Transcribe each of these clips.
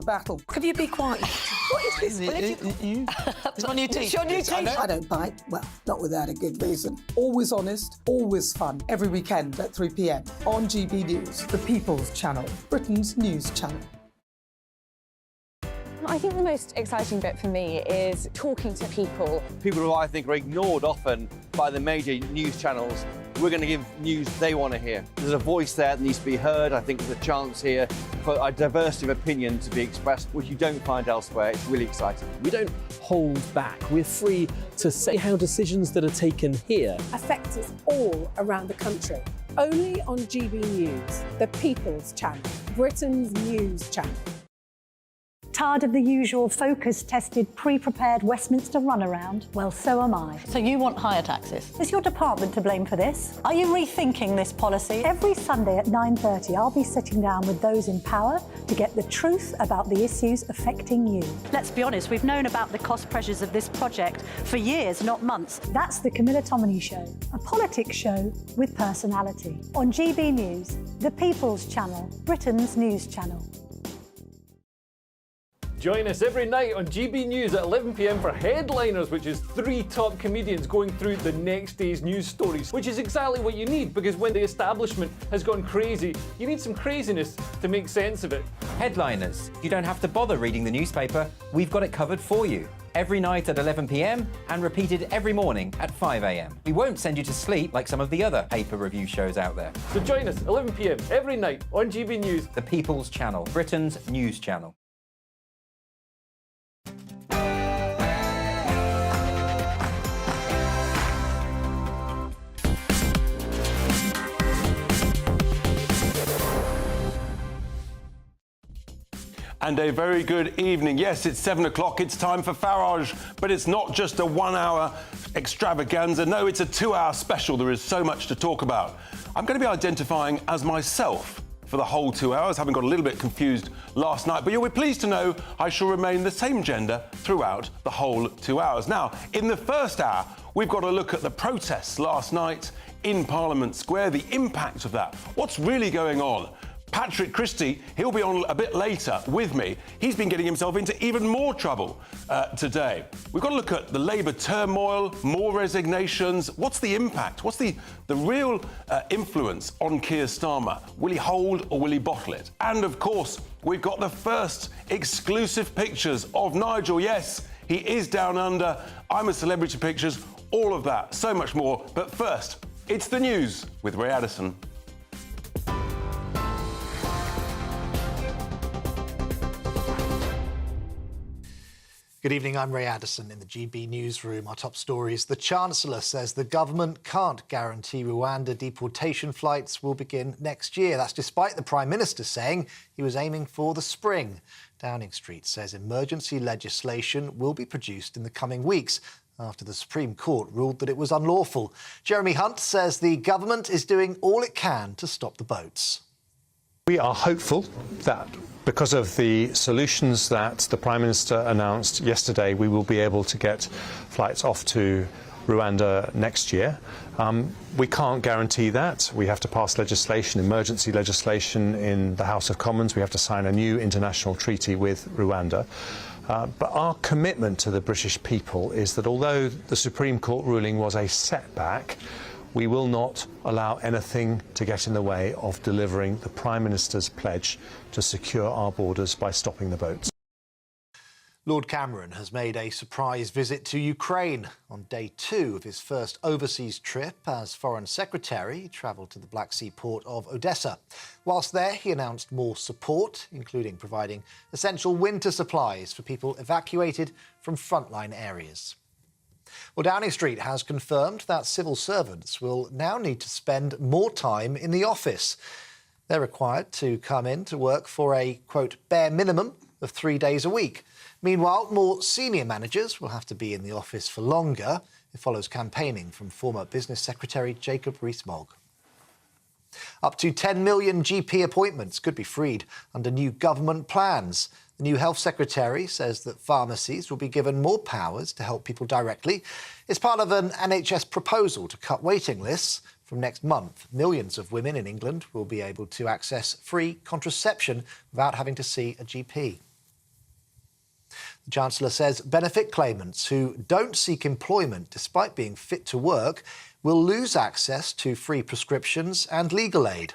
battle. Could you be quiet? What is this? It's my new teeth. It's your new teeth. I don't bite. Well, not without a good reason. Always honest, always fun. Every weekend at 3 p.m. on GB News, the People's Channel, Britain's news channel. I think the most exciting bit for me is talking to people. People who I think are ignored often by the major news channels. We're going to give news they want to hear. There's a voice there that needs to be heard. I think there's a chance here for a diversity of opinion to be expressed, which you don't find elsewhere. It's really exciting. We don't hold back. We're free to say how decisions that are taken here affect us all around the country. Only on GB News, the People's Channel, Britain's news channel. Tired of the usual focus-tested, pre-prepared Westminster runaround? Well, so am I. So you want higher taxes? Is your department to blame for this? Are you rethinking this policy? Every Sunday at 9:30, I'll be sitting down with those in power to get the truth about the issues affecting you. Let's be honest, we've known about the cost pressures of this project for years, not months. That's the Camilla Tominey Show, a politics show with personality. On GB News, the People's Channel, Britain's news channel. Join us every night on GB News at 11 p.m. for Headliners, which is 3 top comedians going through the next day's news stories, which is exactly what you need, because when the establishment has gone crazy, you need some craziness to make sense of it. Headliners. You don't have to bother reading the newspaper. We've got it covered for you. Every night at 11 p.m. and repeated every morning at 5 a.m. We won't send you to sleep like some of the other paper review shows out there. So join us 11 p.m. every night on GB News. The People's Channel, Britain's news channel. And a very good evening. Yes, it's 7 o'clock. It's time for Farage, but it's not just a 1-hour extravaganza. No, it's a 2-hour special. There is so much to talk about. I'm going to be identifying as myself for the whole 2 hours, having got a little bit confused last night, but you'll be pleased to know I shall remain the same gender throughout the whole 2 hours. Now, in the first hour, we've got to look at the protests last night in Parliament Square, the impact of that. What's really going on? Patrick Christie, he'll be on a bit later with me. He's been getting himself into even more trouble today. We've got to look at the Labour turmoil, more resignations. What's the impact? What's the real influence on Keir Starmer? Will he hold or will he bottle it? And, of course, we've got the first exclusive pictures of Nigel. Yes, he is down under. I'm a Celebrity Pictures. All of that, so much more. But first, it's the news with Ray Addison. Good evening, I'm Ray Addison in the GB newsroom. Our top stories. The Chancellor says the government can't guarantee Rwanda deportation flights will begin next year. That's despite the Prime Minister saying he was aiming for the spring. Downing Street says emergency legislation will be produced in the coming weeks after the Supreme Court ruled that it was unlawful. Jeremy Hunt says the government is doing all it can to stop the boats. We are hopeful that because of the solutions that the Prime Minister announced yesterday, we will be able to get flights off to Rwanda next year. We can't guarantee that. We have to pass legislation, emergency legislation in the House of Commons. We have to sign a new international treaty with Rwanda. But our commitment to the British people is that although the Supreme Court ruling was a setback, we will not allow anything to get in the way of delivering the Prime Minister's pledge to secure our borders by stopping the boats. Lord Cameron has made a surprise visit to Ukraine. On day 2 of his first overseas trip as Foreign Secretary, he travelled to the Black Sea port of Odessa. Whilst there, he announced more support, including providing essential winter supplies for people evacuated from frontline areas. Well, Downing Street has confirmed that civil servants will now need to spend more time in the office. They're required to come in to work for a, quote, bare minimum of 3 days a week. Meanwhile, more senior managers will have to be in the office for longer. It follows campaigning from former Business Secretary Jacob Rees-Mogg. Up to 10 million GP appointments could be freed under new government plans. The new Health Secretary says that pharmacies will be given more powers to help people directly. It's part of an NHS proposal to cut waiting lists. From next month, millions of women in England will be able to access free contraception without having to see a GP. The Chancellor says benefit claimants who don't seek employment despite being fit to work will lose access to free prescriptions and legal aid.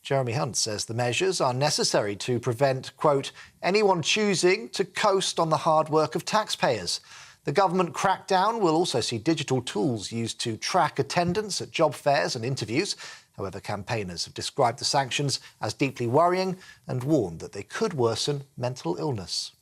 Jeremy Hunt says the measures are necessary to prevent, quote, anyone choosing to coast on the hard work of taxpayers. The government crackdown will also see digital tools used to track attendance at job fairs and interviews. However, campaigners have described the sanctions as deeply worrying and warned that they could worsen mental illness.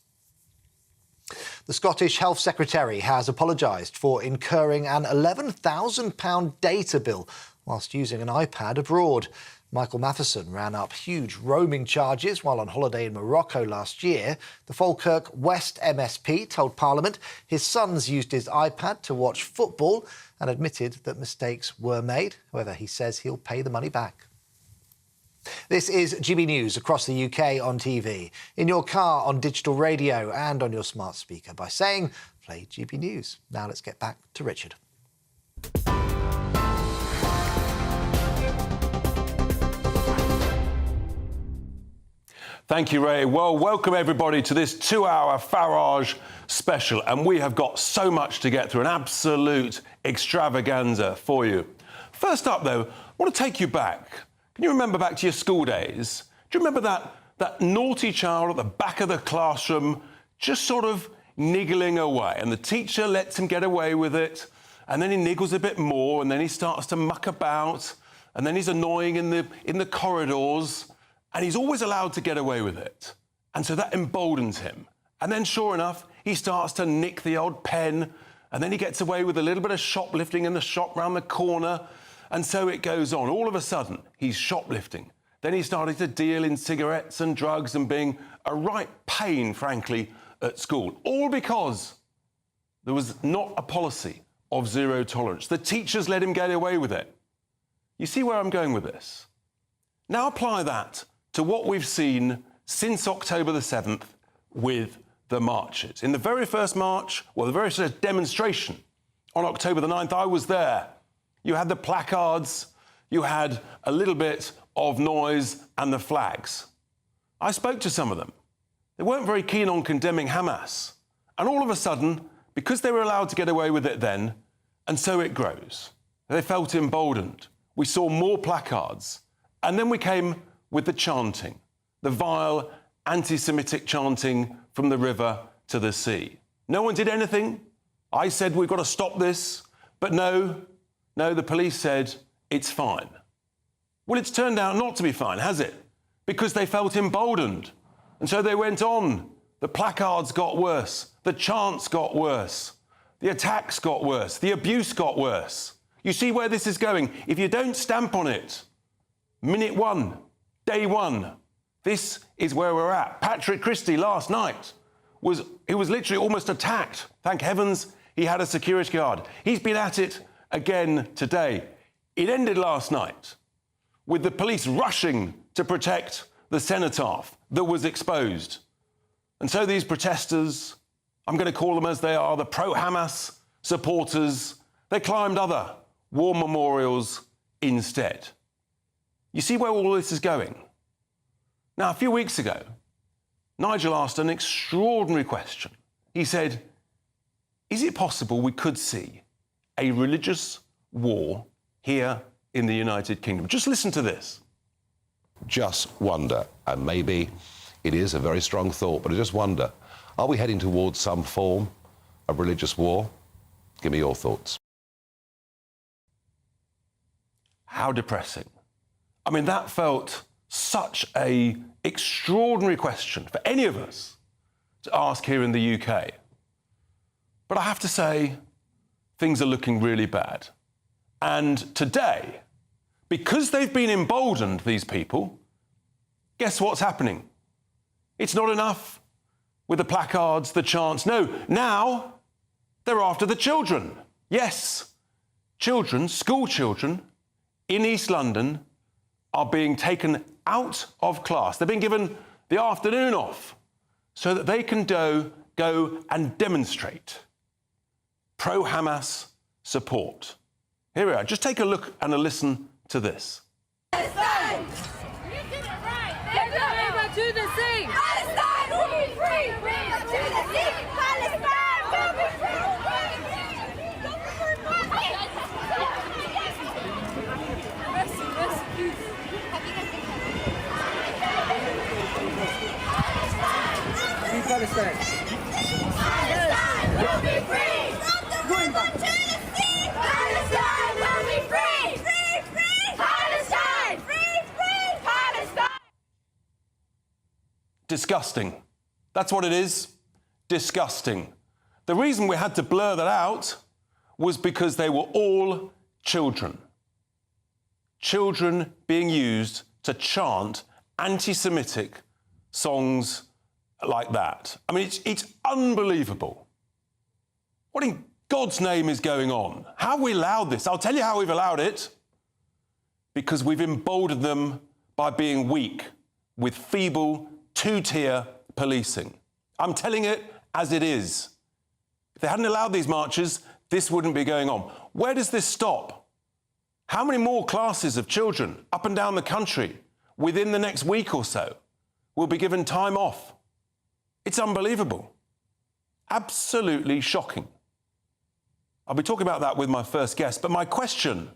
The Scottish Health Secretary has apologised for incurring an £11,000 data bill whilst using an iPad abroad. Michael Matheson ran up huge roaming charges while on holiday in Morocco last year. The Falkirk West MSP told Parliament his sons used his iPad to watch football and admitted that mistakes were made. However, he says he'll pay the money back. This is GB News across the UK on TV, in your car, on digital radio and on your smart speaker by saying, play GB News. Now let's get back to Richard. Thank you, Ray. Well, welcome everybody to this 2-hour Farage special. And we have got so much to get through, an absolute extravaganza for you. First up, though, I want to take you back. Can you remember back to your school days? Do you remember that naughty child at the back of the classroom just sort of niggling away, and the teacher lets him get away with it, and then he niggles a bit more, and then he starts to muck about, and then he's annoying in the corridors, and he's always allowed to get away with it. And so that emboldens him. And then, sure enough, he starts to nick the odd pen, and then he gets away with a little bit of shoplifting in the shop round the corner, and so it goes on. All of a sudden, he's shoplifting. Then he started to deal in cigarettes and drugs and being a right pain, frankly, at school. All because there was not a policy of zero tolerance. The teachers let him get away with it. You see where I'm going with this? Now apply that to what we've seen since October the 7th with the marches. In the very first march, well, the very first demonstration on October the 9th, I was there. You had the placards, you had a little bit of noise and the flags. I spoke to some of them. They weren't very keen on condemning Hamas. And all of a sudden, because they were allowed to get away with it then, and so it grows, they felt emboldened. We saw more placards. And then we came with the chanting, the vile anti-Semitic chanting from the river to the sea. No one did anything. I said, we've got to stop this. But no, the police said, it's fine. Well, it's turned out not to be fine, has it? Because they felt emboldened. And so they went on. The placards got worse. The chants got worse. The attacks got worse. The abuse got worse. You see where this is going? If you don't stamp on it, minute one, day one, this is where we're at. Patrick Christie last night was literally almost attacked. Thank heavens he had a security guard. He's been at it again today. It ended last night with the police rushing to protect the cenotaph that was exposed. And so these protesters, I'm going to call them as they are, the pro-Hamas supporters, they climbed other war memorials instead. You see where all this is going? Now, a few weeks ago, Nigel asked an extraordinary question. He said, is it possible we could see a religious war here in the United Kingdom? Just listen to this. Just wonder, and maybe it is a very strong thought, but I just wonder, are we heading towards some form of religious war? Give me your thoughts. How depressing. I mean, that felt such an extraordinary question for any of us to ask here in the UK. But I have to say, things are looking really bad. And today, because they've been emboldened, these people, guess what's happening? It's not enough with the placards, the chants. No, now they're after the children. Yes, children, school children in East London are being taken out of class. They're being given the afternoon off so that they can go and demonstrate pro-Hamas support. Here we are. Just take a look and a listen to this. Palestine! You did it right! They're going to the sea! Palestine! We free! To the sea! Palestine! Palestine will be free! Going back. Palestine will be free! Free, free! Palestine! Free, free! Palestine! Disgusting. That's what it is. Disgusting. The reason we had to blur that out was because they were all children. Children being used to chant anti-Semitic songs like that. I mean, it's unbelievable. What in God's name is going on? How have we allowed this? I'll tell you how we've allowed it. Because we've emboldened them by being weak with feeble two-tier policing. I'm telling it as it is. If they hadn't allowed these marches, this wouldn't be going on. Where does this stop? How many more classes of children up and down the country within the next week or so will be given time off? It's unbelievable. Absolutely shocking. I'll be talking about that with my first guest, but my question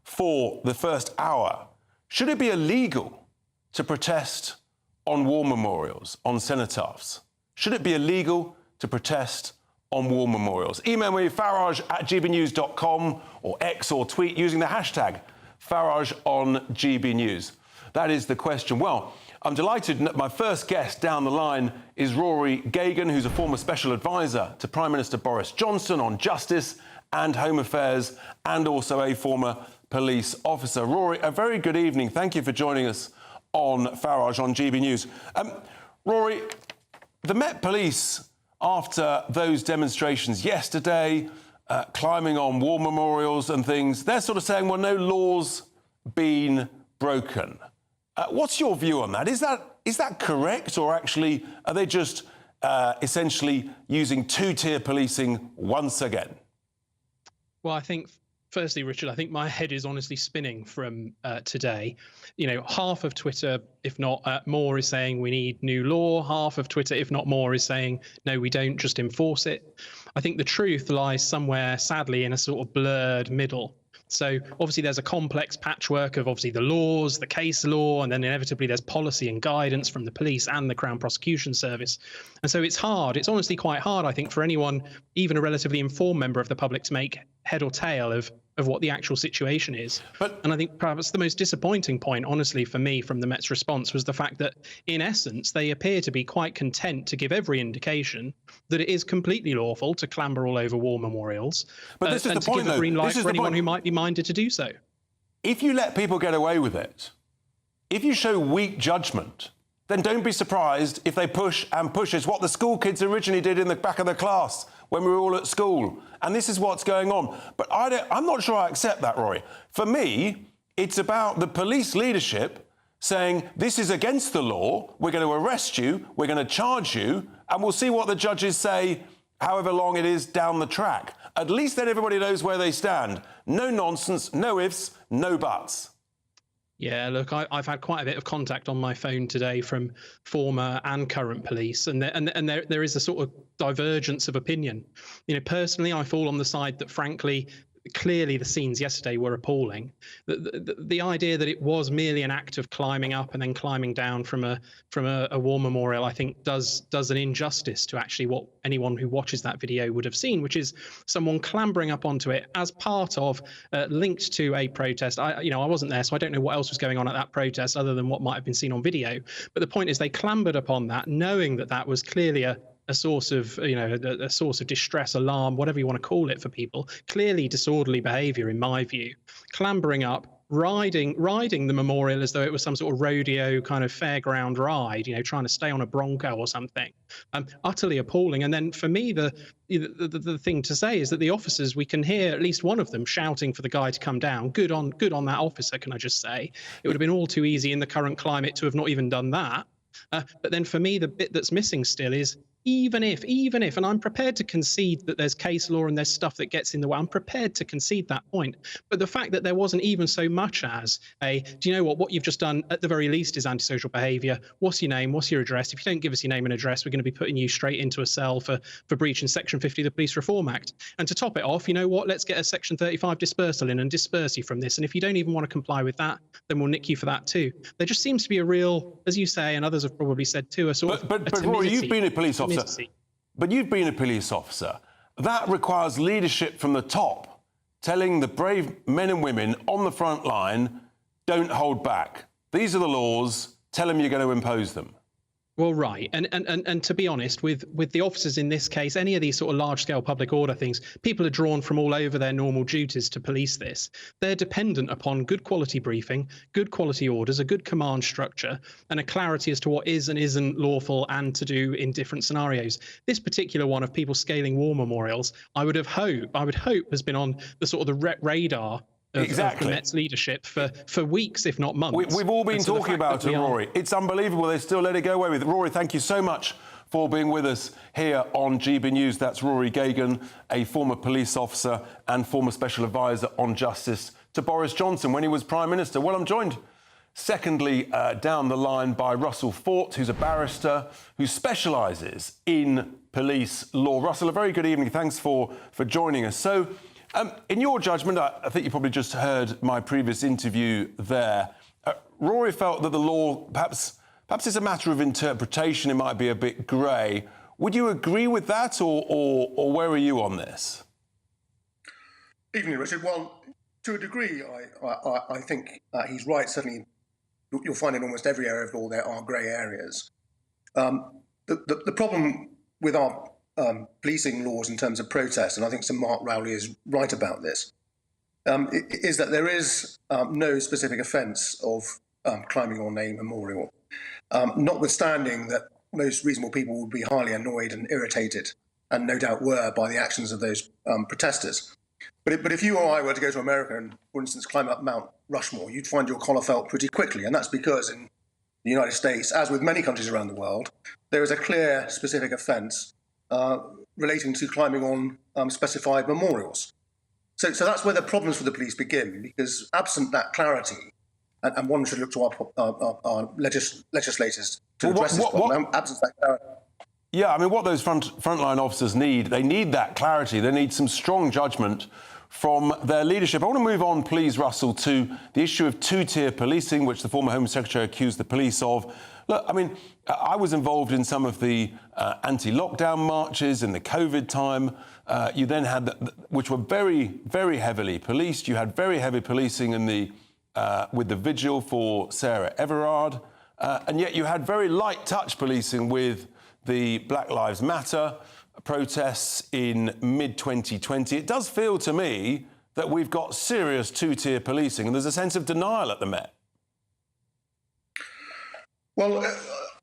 for the first hour, should it be illegal to protest on war memorials, on cenotaphs? Should it be illegal to protest on war memorials? Email me farage@gbnews.com or X or tweet using the hashtag #FarageOnGBNews. That is the question. Well, I'm delighted that my first guest down the line is Rory Gagan, who's a former special advisor to Prime Minister Boris Johnson on justice and home affairs, and also a former police officer. Rory, a very good evening. Thank you for joining us on Farage on GB News. Rory, the Met Police, after those demonstrations yesterday, climbing on war memorials and things, they're sort of saying, well, no law's been broken. What's your view on that? Is that correct, or actually are they just essentially using two-tier policing once again? Well, I think, firstly, Richard, I think my head is honestly spinning from today. You know, half of Twitter, if not more, is saying we need new law. Half of Twitter, if not more, is saying, no, we don't, just enforce it. I think the truth lies somewhere, sadly, in a sort of blurred middle. So obviously there's a complex patchwork of obviously the laws, the case law, and then inevitably there's policy and guidance from the police and the Crown Prosecution Service. And so it's hard. It's honestly quite hard, I think, for anyone, even a relatively informed member of the public, to make head or tail of what the actual situation is. And I think perhaps the most disappointing point, honestly, for me from the Met's response was the fact that, in essence, they appear to be quite content to give every indication that it is completely lawful to clamber all over war memorials, but this is and the to point, give a green though. light for anyone who might be minded to do so. If you let people get away with it, if you show weak judgment, then don't be surprised if they push and push. It's what the school kids originally did in the back of the class when we were all at school. And this is what's going on. But I'm not sure I accept that, Rory. For me, it's about the police leadership saying, this is against the law, we're going to arrest you, we're going to charge you, and we'll see what the judges say however long it is down the track. At least then everybody knows where they stand. No nonsense, no ifs, no buts. Yeah, look, I've had quite a bit of contact on my phone today from former and current police, and there is a sort of divergence of opinion. You know, personally, I fall on the side that, frankly, clearly the scenes yesterday were appalling. The idea that it was merely an act of climbing up and then climbing down from a war memorial, I think, does an injustice to actually what anyone who watches that video would have seen, which is someone clambering up onto it as part of, linked to a protest. I wasn't there, so I don't know what else was going on at that protest other than what might have been seen on video. But the point is, they clambered upon that, knowing that that was clearly a source of, a source of distress, alarm, whatever you want to call it for people. Clearly disorderly behaviour, in my view. Clambering up, riding the memorial as though it was some sort of rodeo kind of fairground ride, trying to stay on a bronco or something. Utterly appalling. And then for me, the thing to say is that the officers, we can hear at least one of them shouting for the guy to come down. Good on that officer, can I just say? It would have been all too easy in the current climate to have not even done that. But then for me, the bit that's missing still is, even if, and I'm prepared to concede that there's case law and there's stuff that gets in the way, I'm prepared to concede that point. But the fact that there wasn't even so much as do you know what you've just done at the very least is antisocial behaviour. What's your name? What's your address? If you don't give us your name and address, we're going to be putting you straight into a cell for breaching Section 50 of the Police Reform Act. And to top it off, you know what? Let's get a Section 35 dispersal in and disperse you from this. And if you don't even want to comply with that, then we'll nick you for that too. There just seems to be a real, as you say, and others have probably said too, a sort of But Rory, you've been a police officer officer. admittedly. But you've been a police officer. That requires leadership from the top, telling the brave men and women on the front line, don't hold back. These are the laws. Tell them you're going to impose them. Well, right. And to be honest, with the officers in this case, any of these sort of large-scale public order things, people are drawn from all over their normal duties to police this. They're dependent upon good quality briefing, good quality orders, a good command structure, and a clarity as to what is and isn't lawful and to do in different scenarios. This particular one of people scaling war memorials, I would hope has been on the sort of the radar of the Met's leadership for weeks, if not months. We've all been talking about it, Rory. It's unbelievable they still let it go away with it. Rory, thank you so much for being with us here on GB News. That's Rory Gagan, a former police officer and former special advisor on justice to Boris Johnson when he was Prime Minister. Well, I'm joined secondly down the line by Russell Fort, who's a barrister who specialises in police law. Russell, a very good evening. Thanks for joining us. So, in your judgment, I think you probably just heard my previous interview there. Rory felt that the law, perhaps it's a matter of interpretation, it might be a bit grey. Would you agree with that, or where are you on this? Evening, Richard. Well, to a degree, I think he's right. Certainly, you'll find in almost every area of law there are grey areas. The problem with our policing laws in terms of protest, and I think Sir Mark Rowley is right about this, is that there is no specific offence of climbing on a memorial, notwithstanding that most reasonable people would be highly annoyed and irritated, and no doubt were, by the actions of those protesters. But if you or I were to go to America and, for instance, climb up Mount Rushmore, you'd find your collar felt pretty quickly, and that's because in the United States, as with many countries around the world, there is a clear specific offence relating to climbing on specified memorials. So that's where the problems for the police begin, because absent that clarity, and one should look to our legislators to address this problem, absent that clarity. Yeah, I mean, what those frontline officers need, they need that clarity. They need some strong judgment from their leadership. I want to move on, please, Russell, to the issue of two-tier policing, which the former Home Secretary accused the police of. Look, I mean, I was involved in some of the anti-lockdown marches in the COVID time. You then had, which were very, very heavily policed. You had very heavy policing in with the vigil for Sarah Everard. And yet you had very light touch policing with the Black Lives Matter protests in mid-2020. It does feel to me that we've got serious two-tier policing, and there's a sense of denial at the Met. Well,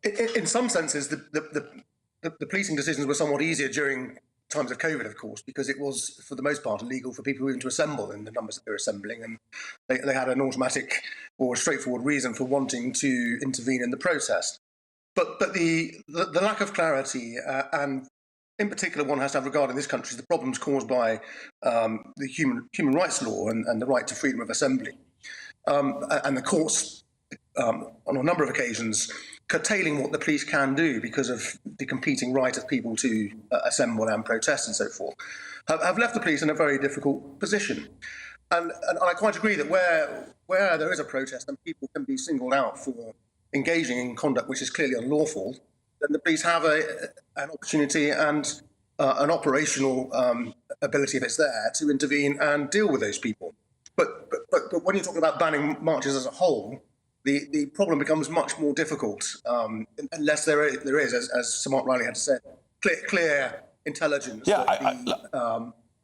in some senses, the policing decisions were somewhat easier during times of COVID, of course, because it was, for the most part, illegal for people even to assemble in the numbers that they were assembling, and they had an automatic or straightforward reason for wanting to intervene in the protest. But the lack of clarity, and in particular one has to have regard in this country, is the problems caused by the human rights law and the right to freedom of assembly. And the courts, on a number of occasions, curtailing what the police can do because of the competing right of people to assemble and protest and so forth, have left the police in a very difficult position. And I quite agree that where there is a protest and people can be singled out for engaging in conduct which is clearly unlawful, then the police have an opportunity and an operational ability, if it's there, to intervene and deal with those people. But when you're talking about banning marches as a whole, the problem becomes much more difficult unless there is, as Sir Mark Riley had to say, clear intelligence. Yeah,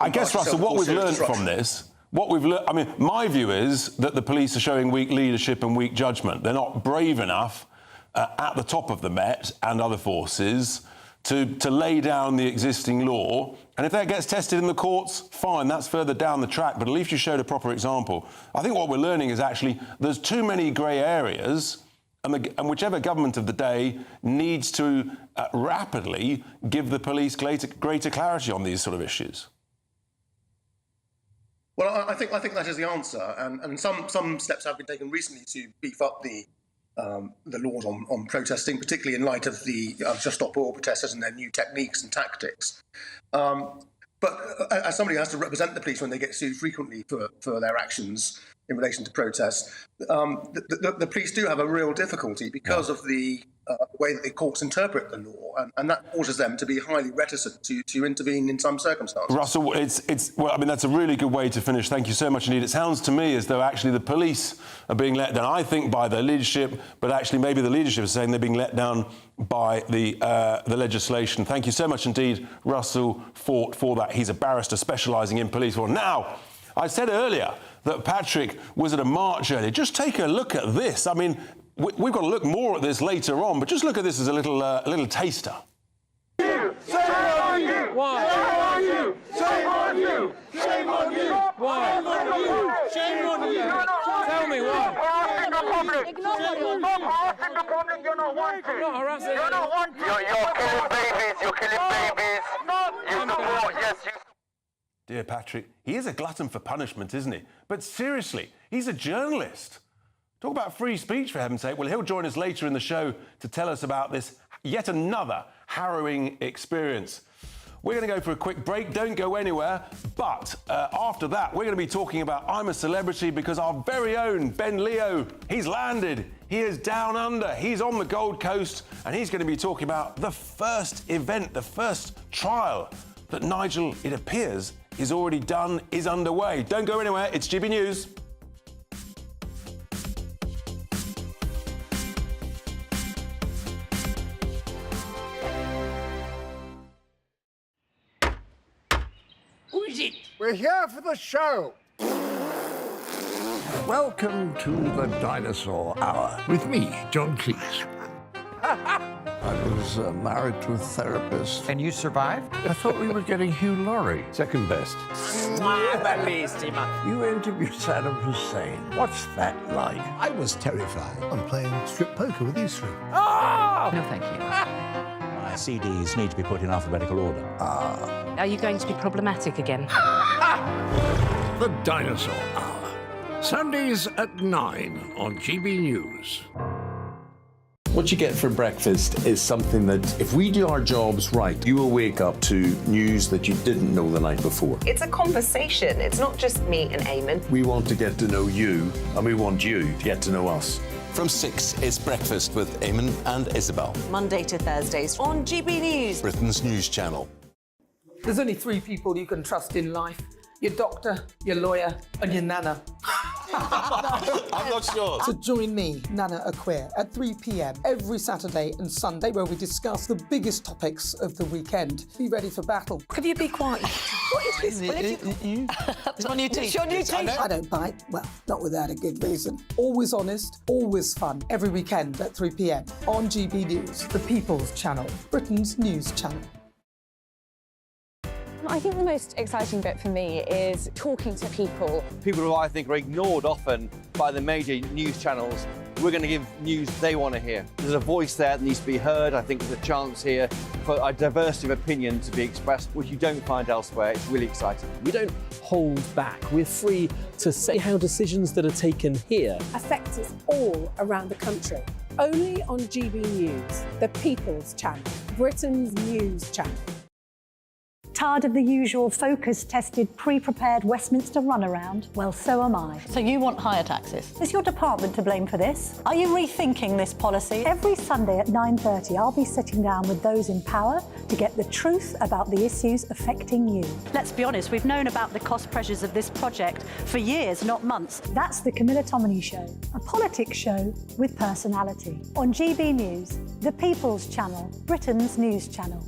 I guess, Russell, what we've learned from this, I mean, my view is that the police are showing weak leadership and weak judgment. They're not brave enough at the top of the Met and other forces to lay down the existing law. And if that gets tested in the courts, fine, that's further down the track, but at least you showed a proper example. I think what we're learning is actually there's too many grey areas, and whichever government of the day needs to rapidly give the police greater clarity on these sort of issues. Well, I think that is the answer, and some steps have been taken recently to beef up the laws on protesting, particularly in light of the Just Stop Oil protesters and their new techniques and tactics. But as somebody who has to represent the police when they get sued frequently for their actions, in relation to protests. The police do have a real difficulty because of the way that the courts interpret the law, and that causes them to be highly reticent to intervene in some circumstances. Russell, well, I mean, that's a really good way to finish. Thank you so much indeed. It sounds to me as though actually the police are being let down, I think, by the leadership, but actually maybe the leadership is saying they're being let down by the legislation. Thank you so much indeed, Russell Fort, for that. He's a barrister specialising in police law. Now, I said earlier that Patrick was at a march earlier. Just take a look at this. I mean, we've got to look more at this later on, but just look at this as a little taster. Shame on you! Why? Shame on you! Shame on you! Shame on you! Why? Shame on you! Tell me why. Harassing the public! Stop harassing the public! You're not wanted! Not harassing. You're not wanted! You're killing babies! You're killing babies! You know what? Yes, you... Dear Patrick, he is a glutton for punishment, isn't he? But seriously, he's a journalist. Talk about free speech, for heaven's sake. Well, he'll join us later in the show to tell us about this yet another harrowing experience. We're going to go for a quick break. Don't go anywhere. But after that, we're going to be talking about I'm a Celebrity, because our very own Ben Leo, he's landed. He is down under. He's on the Gold Coast, and he's going to be talking about the first event, the first trial that Nigel, it appears, is already done, is underway. Don't go anywhere. It's GB News. Who is it? We're here for the show. Welcome to the Dinosaur Hour with me, John Cleese. I was married to a therapist. And you survived? I thought we were getting Hugh Laurie. Second best. You interviewed Saddam Hussein. What's that like? I was terrified. I'm playing strip poker with you three. Ah! No, thank you. My CDs need to be put in alphabetical order. Are you going to be problematic again? The Dinosaur Hour. Sundays at 9 on GB News. What you get for breakfast is something that, if we do our jobs right, you will wake up to news that you didn't know the night before. It's a conversation. It's not just me and Amin. We want to get to know you, and we want you to get to know us. From 6 is Breakfast with Amin and Isabel. Monday to Thursdays on GB News. Britain's news channel. There's only 3 people you can trust in life: your doctor, your lawyer, and your nana. I'm not sure. So join me, Nana Aquare, at 3 p.m. every Saturday and Sunday, where we discuss the biggest topics of the weekend. Be ready for battle. Could you be quiet? What is this? It's my new teeth. It's your new teeth. I don't bite. Well, not without a good reason. Always honest, always fun. Every weekend at 3 p.m. on GB News, the People's Channel, Britain's news channel. I think the most exciting bit for me is talking to people. People who I think are ignored often by the major news channels. We're going to give news they want to hear. There's a voice there that needs to be heard. I think there's a chance here for a diversity of opinion to be expressed, which you don't find elsewhere. It's really exciting. We don't hold back. We're free to say how decisions that are taken here affect us all around the country. Only on GB News, the People's Channel, Britain's news channel. Tired of the usual focus-tested, pre-prepared Westminster runaround? Well, so am I. So you want higher taxes? Is your department to blame for this? Are you rethinking this policy? Every Sunday at 9:30, I'll be sitting down with those in power to get the truth about the issues affecting you. Let's be honest, we've known about the cost pressures of this project for years, not months. That's the Camilla Tominey Show, a politics show with personality. On GB News, the People's Channel, Britain's news channel.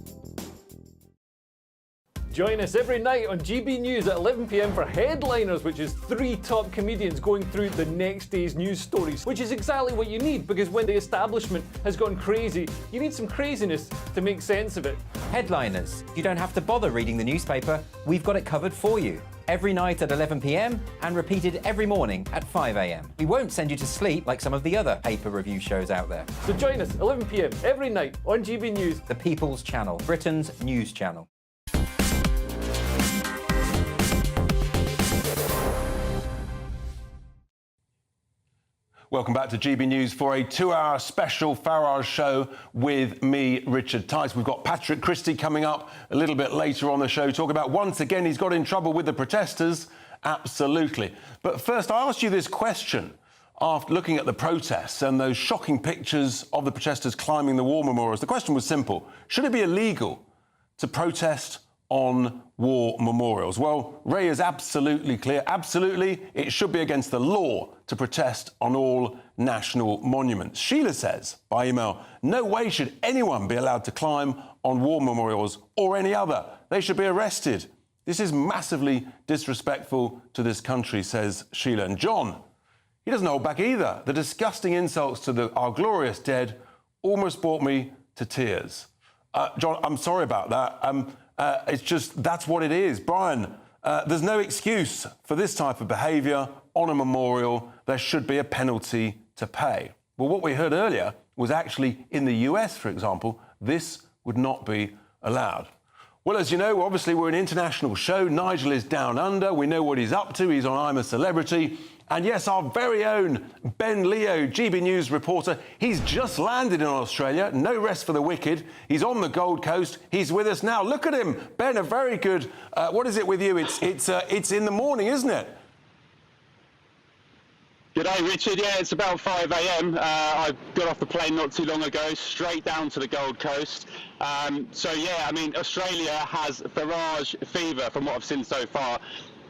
Join us every night on GB News at 11 p.m. for Headliners, which is 3 top comedians going through the next day's news stories, which is exactly what you need, because when the establishment has gone crazy, you need some craziness to make sense of it. Headliners. You don't have to bother reading the newspaper. We've got it covered for you. Every night at 11 p.m. and repeated every morning at 5 a.m. We won't send you to sleep like some of the other paper review shows out there. So join us 11 p.m. every night on GB News. The People's Channel, Britain's news channel. Welcome back to GB News for a 2-hour special Farage show with me, Richard Tice. We've got Patrick Christie coming up a little bit later on the show, talking about once again he's got in trouble with the protesters Absolutely. But first, I asked you this question after looking at the protests and those shocking pictures of the protesters climbing the war memorials. The question was simple. Should it be illegal to protest on war memorials? Well, Ray is absolutely clear. Absolutely, it should be against the law to protest on all national monuments. Sheila says, by email, no way should anyone be allowed to climb on war memorials or any other. They should be arrested. This is massively disrespectful to this country, says Sheila. And John, he doesn't hold back either. The disgusting insults to our glorious dead almost brought me to tears. John, I'm sorry about that. It's just, that's what it is. Brian, there's no excuse for this type of behaviour on a memorial. There should be a penalty to pay. Well, what we heard earlier was actually in the US, for example, this would not be allowed. Well, as you know, obviously we're an international show. Nigel is down under. We know what he's up to. He's on I'm a Celebrity. And yes, our very own Ben Leo, GB News reporter, he's just landed in Australia. No rest for the wicked. He's on the Gold Coast. He's with us now. Look at him. Ben, a very good... what is it with you? It's in the morning, isn't it? G'day, Richard. Yeah, it's about 5 a.m. I got off the plane not too long ago, straight down to the Gold Coast. So, yeah, I mean, Australia has Farage fever from what I've seen so far.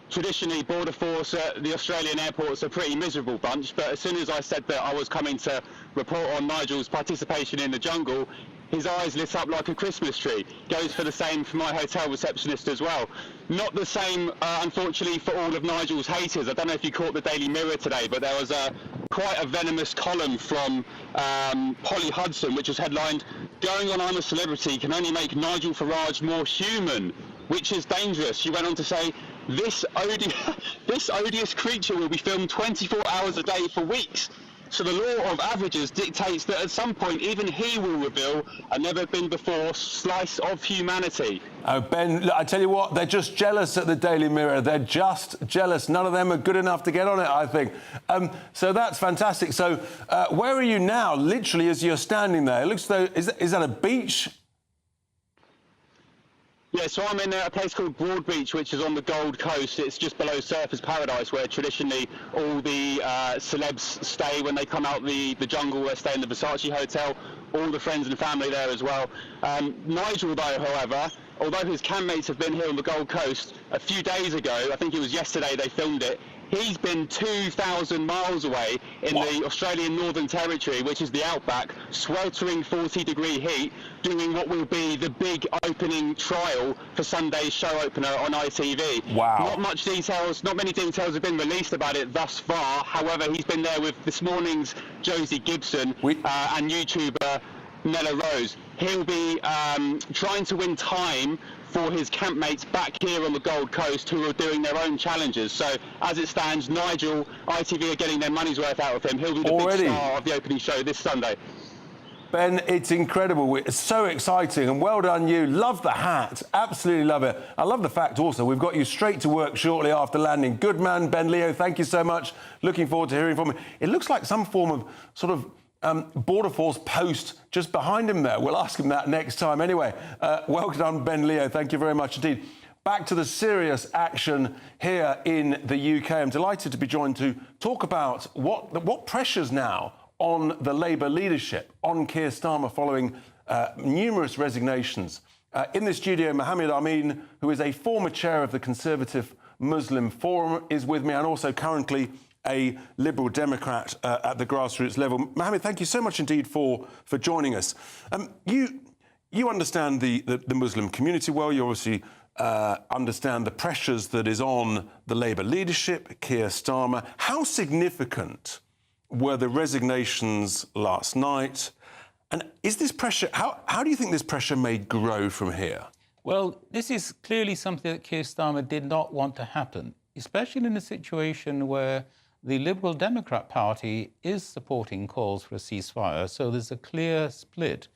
Traditionally, Border Force, the Australian airports are a pretty miserable bunch, but as soon as I said that I was coming to report on Nigel's participation in the jungle, his eyes lit up like a Christmas tree. Goes for the same for my hotel receptionist as well. Not the same, unfortunately, for all of Nigel's haters. I don't know if you caught the Daily Mirror today, but there was quite a venomous column from Polly Hudson, which was headlined, "Going on I'm a Celebrity can only make Nigel Farage more human," which is dangerous. She went on to say, this odious creature will be filmed 24 hours a day for weeks. So the law of averages dictates that at some point even he will reveal a never-been-before slice of humanity. Oh, Ben, look, I tell you what, they're just jealous at the Daily Mirror. They're just jealous. None of them are good enough to get on it, I think. So that's fantastic. So where are you now, literally, as you're standing there? It looks though, is that a beach? Yeah, so I'm in a place called Broadbeach, which is on the Gold Coast. It's just below Surfers Paradise, where traditionally all the celebs stay when they come out the jungle. They stay in the Versace Hotel, all the friends and family there as well. Nigel, though, however, although his campmates have been here on the Gold Coast, a few days ago, I think it was yesterday they filmed it, he's been 2,000 miles away in the Australian Northern Territory, which is the outback, sweltering 40-degree heat, doing what will be the big opening trial for Sunday's show opener on ITV. Wow. Not many details have been released about it thus far. However, he's been there with this morning's Josie Gibson and YouTuber Nella Rose. He'll be trying to win time for his campmates back here on the Gold Coast who are doing their own challenges. So as it stands, Nigel, ITV are getting their money's worth out of him. He'll be the big star of the opening show this Sunday. Ben, it's incredible. It's so exciting and well done you. Love the hat. Absolutely love it. I love the fact also we've got you straight to work shortly after landing. Good man, Ben Leo. Thank you so much. Looking forward to hearing from you. It looks like some form of sort of Border Force post just behind him there. We'll ask him that next time. Anyway, well done, Ben Leo. Thank you very much indeed. Back to the serious action here in the UK. I'm delighted to be joined to talk about what pressures now on the Labour leadership, on Keir Starmer following numerous resignations. In the studio, Mohammed Amin, who is a former chair of the Conservative Muslim Forum, is with me, and also currently a Liberal Democrat at the grassroots level. Mohammed, thank you so much indeed for joining us. You understand the Muslim community well. You obviously understand the pressures that is on the Labour leadership, Keir Starmer. How significant were the resignations last night? And is this pressure, how do you think this pressure may grow from here? Well, this is clearly something that Keir Starmer did not want to happen, especially in a situation where the Liberal Democrat Party is supporting calls for a ceasefire. So there's a clear split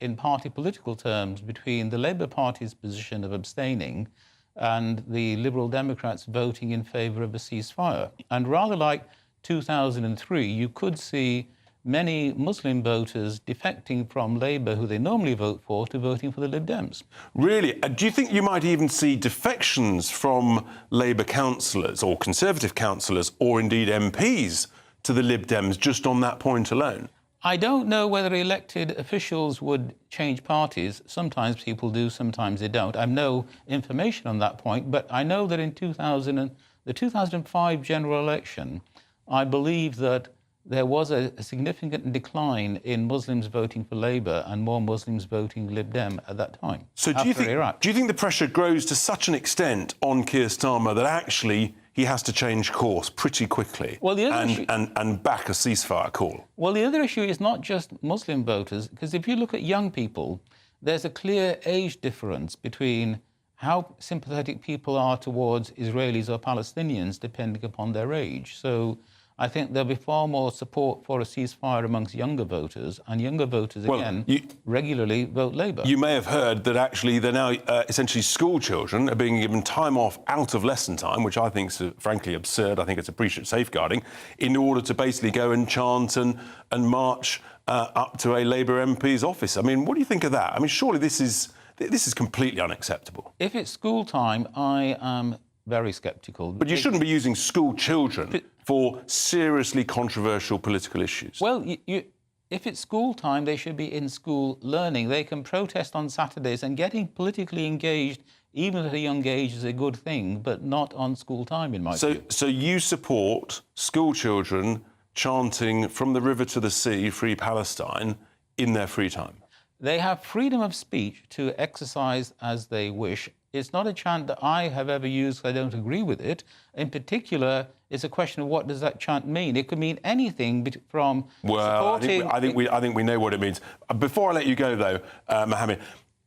in party political terms between the Labour Party's position of abstaining and the Liberal Democrats voting in favour of a ceasefire. And rather like 2003, you could see many Muslim voters defecting from Labour, who they normally vote for, to voting for the Lib Dems. Really? Do you think you might even see defections from Labour councillors or Conservative councillors or indeed MPs to the Lib Dems just on that point alone? I don't know whether elected officials would change parties. Sometimes people do, sometimes they don't. I have no information on that point, but I know that in the 2005 general election, I believe that there was a significant decline in Muslims voting for Labour and more Muslims voting Lib Dem at that time. So do you think the pressure grows to such an extent on Keir Starmer that actually he has to change course pretty quickly and back a ceasefire call? Well, the other issue is not just Muslim voters, because if you look at young people, there's a clear age difference between how sympathetic people are towards Israelis or Palestinians, depending upon their age. So I think there'll be far more support for a ceasefire amongst younger voters, and younger voters, regularly vote Labour. You may have heard that actually they're now essentially school children are being given time off out of lesson time, which I think is frankly absurd. I think it's appreciate safeguarding, in order to basically go and chant and march up to a Labour MP's office. I mean, what do you think of that? I mean, surely this is completely unacceptable. If it's school time, I am very sceptical. But you shouldn't be using school children for seriously controversial political issues. Well, if it's school time, they should be in school learning. They can protest on Saturdays, and getting politically engaged, even at a young age, is a good thing, but not on school time, in my view. So you support school children chanting "From the river to the sea, free Palestine" in their free time? They have freedom of speech to exercise as they wish. It's not a chant that I have ever used. I don't agree with it. In particular, it's a question of what does that chant mean. It could mean anything from supporting... I think we know what it means. Before I let you go, though, Mohammed,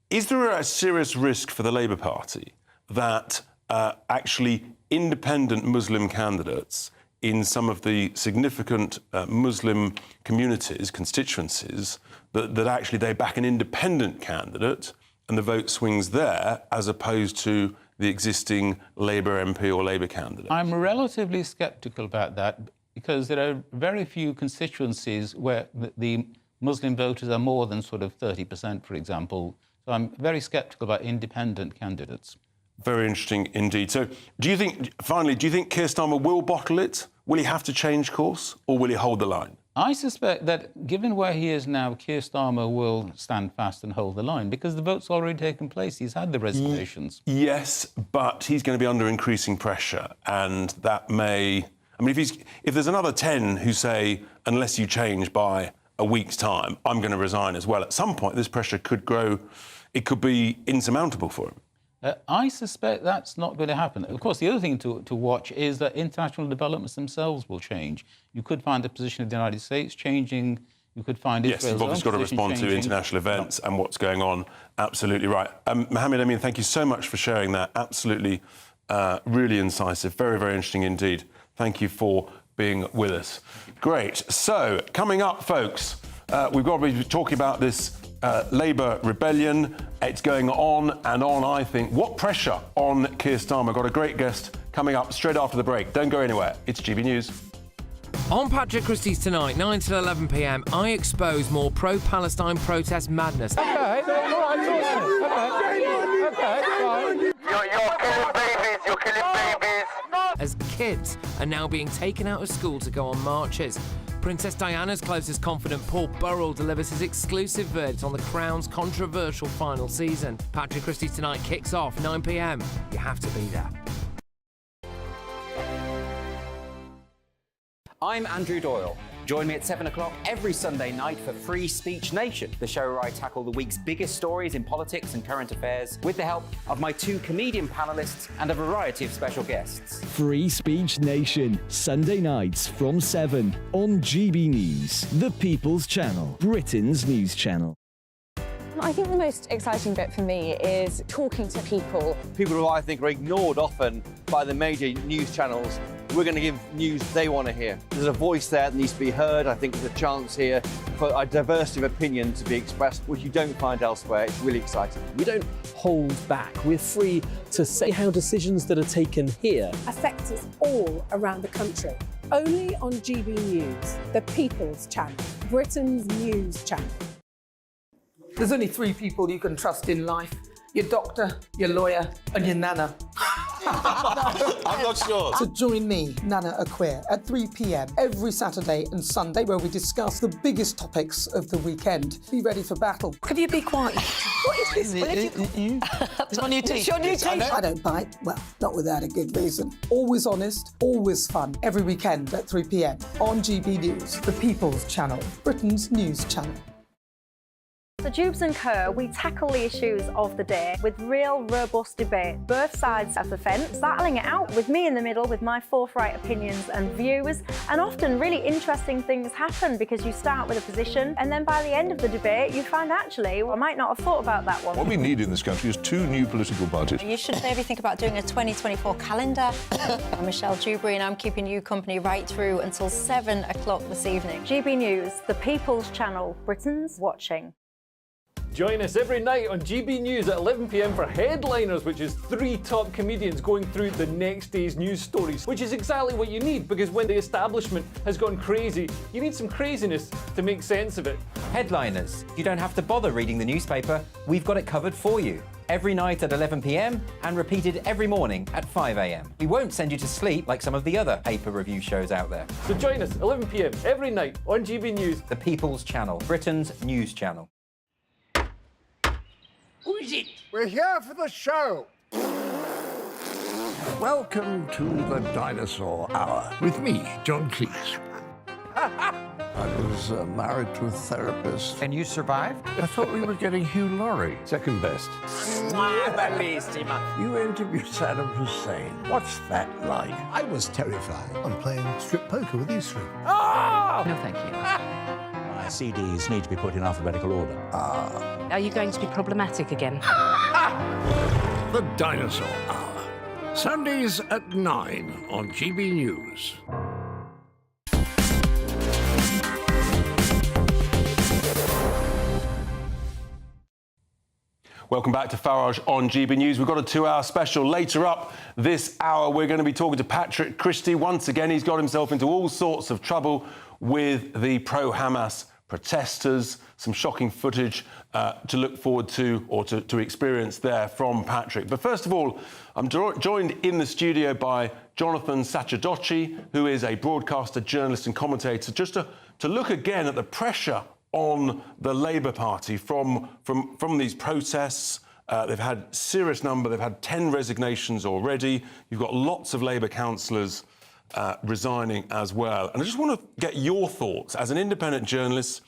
is there a serious risk for the Labour Party that actually independent Muslim candidates in some of the significant Muslim communities, constituencies, that actually they back an independent candidate and the vote swings there as opposed to the existing Labour MP or Labour candidate? I'm relatively sceptical about that, because there are very few constituencies where the Muslim voters are more than sort of 30%, for example. So I'm very sceptical about independent candidates. Very interesting indeed. So do you think Keir Starmer will bottle it? Will he have to change course, or will he hold the line? I suspect that, given where he is now, Keir Starmer will stand fast and hold the line, because the vote's already taken place. He's had the reservations. Yes, but he's going to be under increasing pressure, and that may... I mean, if there's another 10 who say, unless you change by a week's time, I'm going to resign as well, at some point this pressure could grow. It could be insurmountable for him. I suspect that's not going to happen. Of course, the other thing to watch is that international developments themselves will change. You could find the position of the United States changing. You could find Israel's you've obviously got to respond to international events and what's going on. Absolutely right. Mohammed, Amin, thank you so much for sharing that. Absolutely, really incisive. Very, very interesting indeed. Thank you for being with us. Great. So, coming up, folks, we've got to be talking about this Labour rebellion. It's going on and on, I think. What pressure on Keir Starmer? Got a great guest coming up straight after the break. Don't go anywhere. It's GB News. On Patrick Christie's tonight, 9 till 11 p.m, I expose more pro-Palestine protest madness. Okay, fine. You're killing babies, As kids are now being taken out of school to go on marches. Princess Diana's closest confidant, Paul Burrell, delivers his exclusive verdict on the Crown's controversial final season. Patrick Christie's Tonight kicks off 9 p.m. You have to be there. I'm Andrew Doyle. Join me at 7 o'clock every Sunday night for Free Speech Nation, the show where I tackle the week's biggest stories in politics and current affairs with the help of my 2 comedian panellists and a variety of special guests. Free Speech Nation, Sunday nights from 7 on GB News, the People's Channel, Britain's news channel. I think the most exciting bit for me is talking to people. People who I think are ignored often by the major news channels. We're going to give news they want to hear. There's a voice there that needs to be heard. I think there's a chance here for a diversity of opinion to be expressed, which you don't find elsewhere. It's really exciting. We don't hold back. We're free to say how decisions that are taken here affect us all around the country. Only on GB News, the People's Channel, Britain's news channel. There's only three people you can trust in life: your doctor, your lawyer, and your nana. I'm not sure. So join me, Nana Aquare, at 3 p.m. every Saturday and Sunday, where we discuss the biggest topics of the weekend. Be ready for battle. Could you be quiet? What is this? It's my new teeth. It's your new teeth. I don't bite. Well, not without a good reason. Always honest, always fun. Every weekend at 3 p.m. on GB News, the People's Channel, Britain's news channel. So Jubes and Kerr, we tackle the issues of the day with real, robust debate, both sides of the fence, battling it out with me in the middle with my forthright opinions and views. And often really interesting things happen because you start with a position and then by the end of the debate you find actually, well, I might not have thought about that one. What we need in this country is two new political parties. You should maybe think about doing a 2024 calendar. I'm Michelle Dewberry and I'm keeping you company right through until 7 o'clock this evening. GB News, the People's Channel, Britain's watching. Join us every night on GB News at 11 p.m. for Headliners, which is 3 top comedians going through the next day's news stories, which is exactly what you need, because when the establishment has gone crazy, you need some craziness to make sense of it. Headliners. You don't have to bother reading the newspaper. We've got it covered for you. Every night at 11 p.m. and repeated every morning at 5 a.m. We won't send you to sleep like some of the other paper review shows out there. So join us 11 p.m. every night on GB News. The People's Channel, Britain's news channel. Who is it? We're here for the show. Welcome to the Dinosaur Hour with me, John Cleese. I was married to a therapist. And you survived? I thought we were getting Hugh Laurie. Second best. You interviewed Saddam Hussein. What's that like? I was terrified. I'm playing strip poker with you three. Oh! No, thank you. My CDs need to be put in alphabetical order. Are you going to be problematic again? The Dinosaur Hour. Sundays at 9 on GB News. Welcome back to Farage on GB News. We've got a 2-hour special. Later up this hour, we're going to be talking to Patrick Christie. Once again, he's got himself into all sorts of trouble with the pro-Hamas protesters. Some shocking footage to look forward to or to experience there from Patrick. But first of all, I'm joined in the studio by Jonathan Sacerdoci, who is a broadcaster, journalist and commentator, just to look again at the pressure on the Labour Party from these protests. They've had serious number. They've had 10 resignations already. You've got lots of Labour councillors resigning as well. And I just want to get your thoughts. As an independent journalist,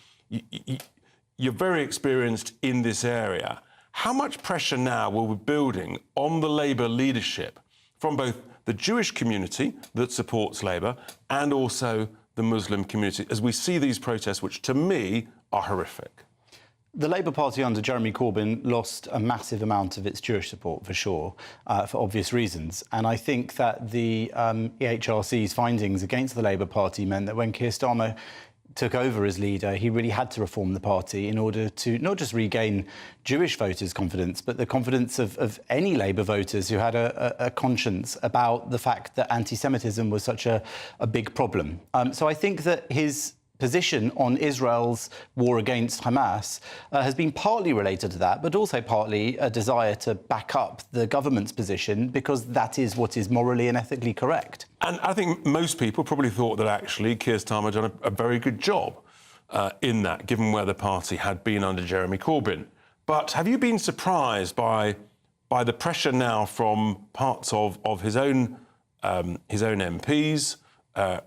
you're very experienced in this area. How much pressure now will be building on the Labour leadership from both the Jewish community that supports Labour and also the Muslim community as we see these protests, which to me are horrific? The Labour Party under Jeremy Corbyn lost a massive amount of its Jewish support, for sure, for obvious reasons. And I think that the EHRC's findings against the Labour Party meant that when Keir Starmer took over as leader, he really had to reform the party in order to not just regain Jewish voters' confidence, but the confidence of any Labour voters who had a conscience about the fact that anti-Semitism was such a big problem. So I think that his position on Israel's war against Hamas has been partly related to that, but also partly a desire to back up the government's position because that is what is morally and ethically correct. And I think most people probably thought that actually Keir Starmer had done a very good job in that, given where the party had been under Jeremy Corbyn. But have you been surprised by the pressure now from parts of his own MPs,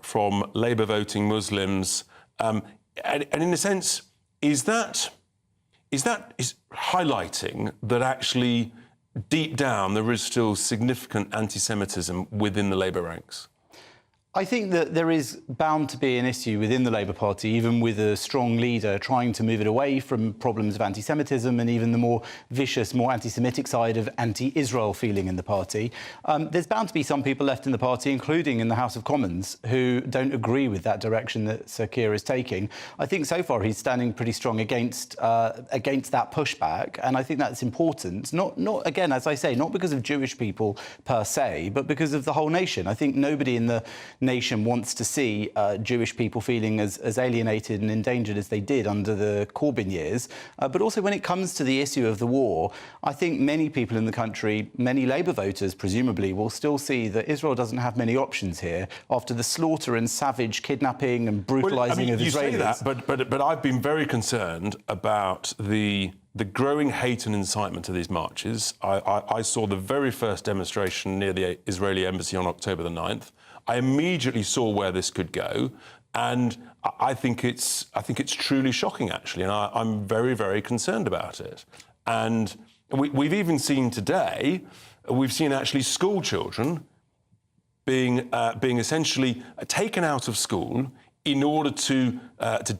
from Labour voting Muslims? And in a sense, is that highlighting that actually deep down there is still significant anti-Semitism within the Labour ranks? I think that there is bound to be an issue within the Labour Party, even with a strong leader trying to move it away from problems of anti-Semitism and even the more vicious, more anti-Semitic side of anti-Israel feeling in the party. There's bound to be some people left in the party, including in the House of Commons, who don't agree with that direction that Sir Keir is taking. I think so far he's standing pretty strong against that pushback, and I think that's important. Not again, as I say, not because of Jewish people per se, but because of the whole nation. I think nobody in the nation wants to see Jewish people feeling as alienated and endangered as they did under the Corbyn years. But also when it comes to the issue of the war, I think many people in the country, many Labour voters presumably, will still see that Israel doesn't have many options here after the slaughter and savage kidnapping and brutalising of Israelis. You say that, but I've been very concerned about the growing hate and incitement to these marches. I saw the very first demonstration near the Israeli embassy on October the 9th. I immediately saw where this could go, and I think it's truly shocking, actually, and I'm very, very concerned about it. And we've even seen today, we've seen actually school children being essentially taken out of school in order to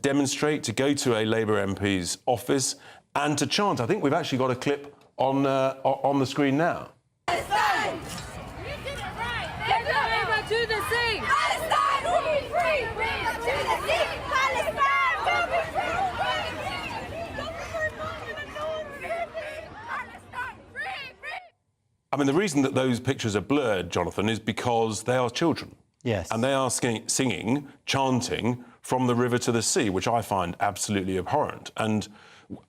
demonstrate, to go to a Labour MP's office and to chant. I think we've actually got a clip on the screen now. Palestine! You did it right! River to the sea! Palestine will be free! River to the sea! Palestine will be free! I mean, the reason that those pictures are blurred, Jonathan, is because they are children. Yes. And they are singing, chanting from the river to the sea, which I find absolutely abhorrent. And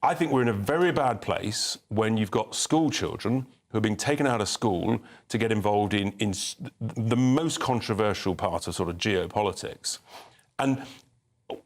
I think we're in a very bad place when you've got school children who are being taken out of school to get involved in the most controversial part of sort of geopolitics. And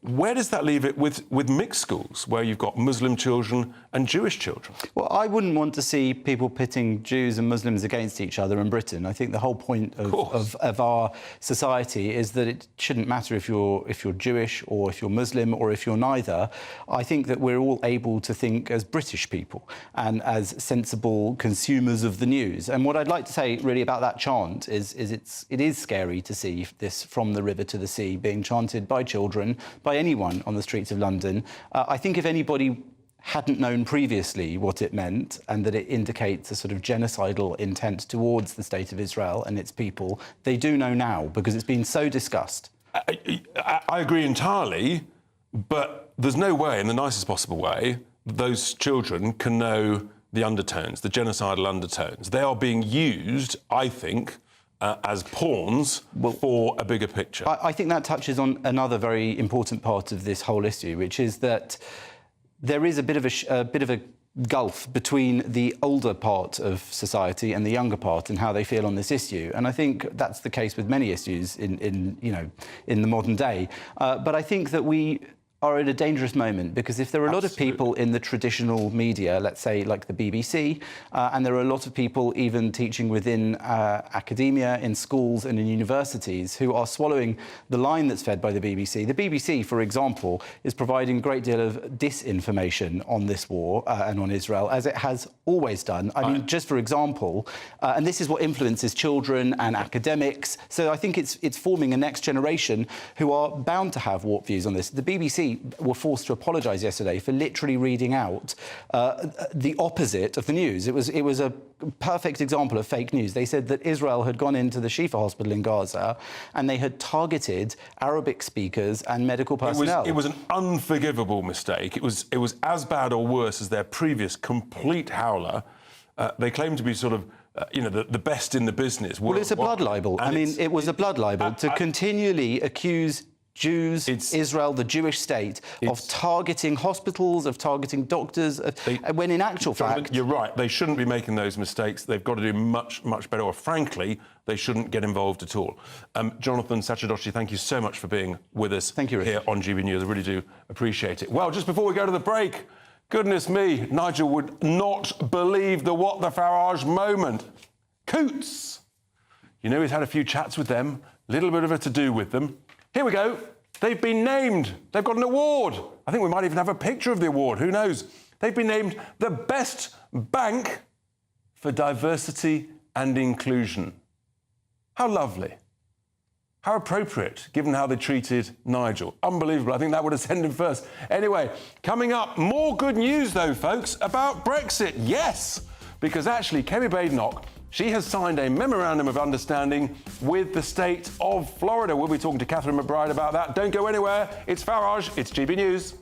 where does that leave it with mixed schools, where you've got Muslim children and Jewish children? Well, I wouldn't want to see people pitting Jews and Muslims against each other in Britain. I think the whole point of our society is that it shouldn't matter if you're Jewish or if you're Muslim or if you're neither. I think that we're all able to think as British people and as sensible consumers of the news. And what I'd like to say really about that chant is it is scary to see this from the river to the sea being chanted by children, by anyone on the streets of London. I think if anybody hadn't known previously what it meant and that it indicates a sort of genocidal intent towards the State of Israel and its people, they do know now because it's been so discussed. I agree entirely, but there's no way, in the nicest possible way, those children can know the undertones, the genocidal undertones. They are being used, I think, as pawns for a bigger picture. I think that touches on another very important part of this whole issue, which is that there is a bit of a gulf between the older part of society and the younger part and how they feel on this issue. And I think that's the case with many issues in the modern day. But I think that we are at a dangerous moment because if there are a lot of people in the traditional media, let's say like the BBC, and there are a lot of people even teaching within academia, in schools and in universities who are swallowing the line that's fed by the BBC. The BBC, for example, is providing a great deal of disinformation on this war and on Israel, as it has always done. I mean, just for example, and this is what influences children and academics. So I think it's forming a next generation who are bound to have warped views on this. The BBC were forced to apologise yesterday for literally reading out the opposite of the news. It was a perfect example of fake news. They said that Israel had gone into the Shifa hospital in Gaza and they had targeted Arabic speakers and medical personnel. It was an unforgivable mistake. It was as bad or worse as their previous complete howler. They claimed to be sort of the best in the business. Well, it's a blood libel. I mean, it was a blood libel to continually accuse Jews, Israel, the Jewish state, of targeting hospitals, of targeting doctors, when in actual fact... You're right, they shouldn't be making those mistakes. They've got to do much, much better, or frankly, they shouldn't get involved at all. Jonathan Sachadoshi, thank you so much for being with us here on GB News. I really do appreciate it. Well, just before we go to the break, goodness me, Nigel would not believe the What the Farage moment. Coots! You know, he's had a few chats with them, a little bit of a to-do with them. Here we go. They've been named. They've got an award. I think we might even have a picture of the award. Who knows? They've been named the best bank for diversity and inclusion. How lovely. How appropriate, given how they treated Nigel. Unbelievable. I think that would have sent him first. Anyway, coming up, more good news, though, folks, about Brexit. Yes, because actually, Kemi Badenoch, she has signed a memorandum of understanding with the state of Florida. We'll be talking to Catherine McBride about that. Don't go anywhere. It's Farage. It's GB News.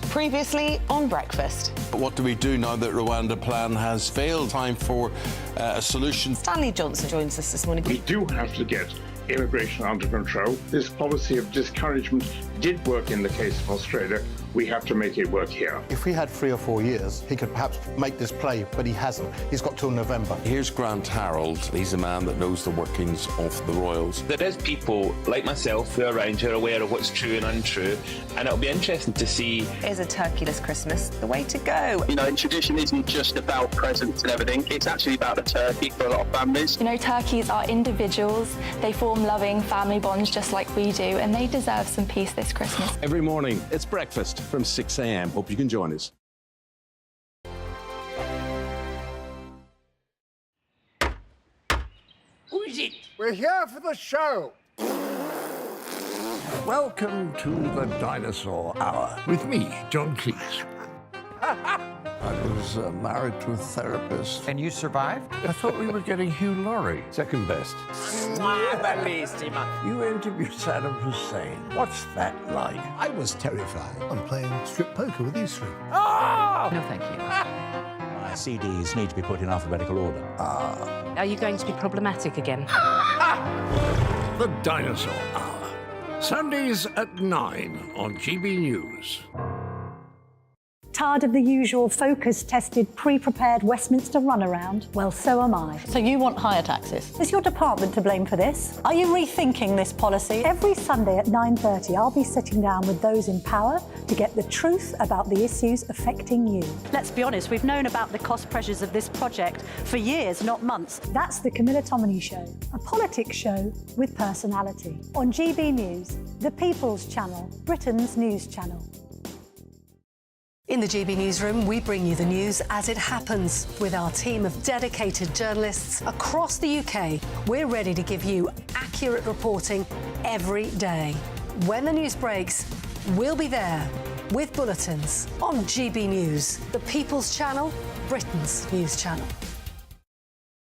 Previously on Breakfast. But what do we do now that Rwanda plan has failed? Time for a solution. Stanley Johnson joins us this morning. We do have to get immigration under control. This policy of discouragement did work in the case of Australia. We have to make it work here. If we had 3 or 4 years, he could perhaps make this play, but he hasn't. He's got till November. Here's Grant Harold. He's a man that knows the workings of the Royals. There is people like myself who are around who are aware of what's true and untrue, and it'll be interesting to see. Is a turkeyless Christmas the way to go? You know, tradition isn't just about presents and everything. It's actually about a turkey for a lot of families. You know, turkeys are individuals. They form loving family bonds just like we do, and they deserve some peace this Christmas. Every morning, it's breakfast from 6 a.m. Hope you can join us. Who is it? We're here for the show. Welcome to the Dinosaur Hour with me, John Cleese. I was married to a therapist. And you survived? I thought we were getting Hugh Laurie. Second best. You interviewed Saddam Hussein. What's that like? I was terrified. I'm playing strip poker with these three. Ah! No, thank you. My CDs need to be put in alphabetical order. Are you going to be problematic again? The Dinosaur Hour. Sundays at 9 on GB News. Tired of the usual focus-tested, pre-prepared Westminster runaround? Well, so am I. So you want higher taxes? Is your department to blame for this? Are you rethinking this policy? Every Sunday at 9:30, I'll be sitting down with those in power to get the truth about the issues affecting you. Let's be honest, we've known about the cost pressures of this project for years, not months. That's the Camilla Tominey Show, a politics show with personality. On GB News, the People's Channel, Britain's news channel. In the GB Newsroom, we bring you the news as it happens. With our team of dedicated journalists across the UK, we're ready to give you accurate reporting every day. When the news breaks, we'll be there with bulletins on GB News, the People's Channel, Britain's news channel.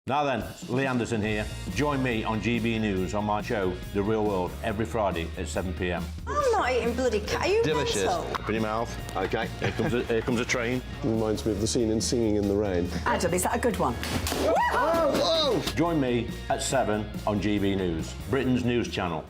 Now then, Lee Anderson here. Join me on GB News on my show, The Real World, every Friday at 7 p.m. I'm not eating bloody cat. Are you Delicious. mental? Open your mouth. OK, here comes a train. Reminds me of the scene in Singing in the Rain. Adam, is that a good one? Whoa! Join me at 7 on GB News, Britain's news channel.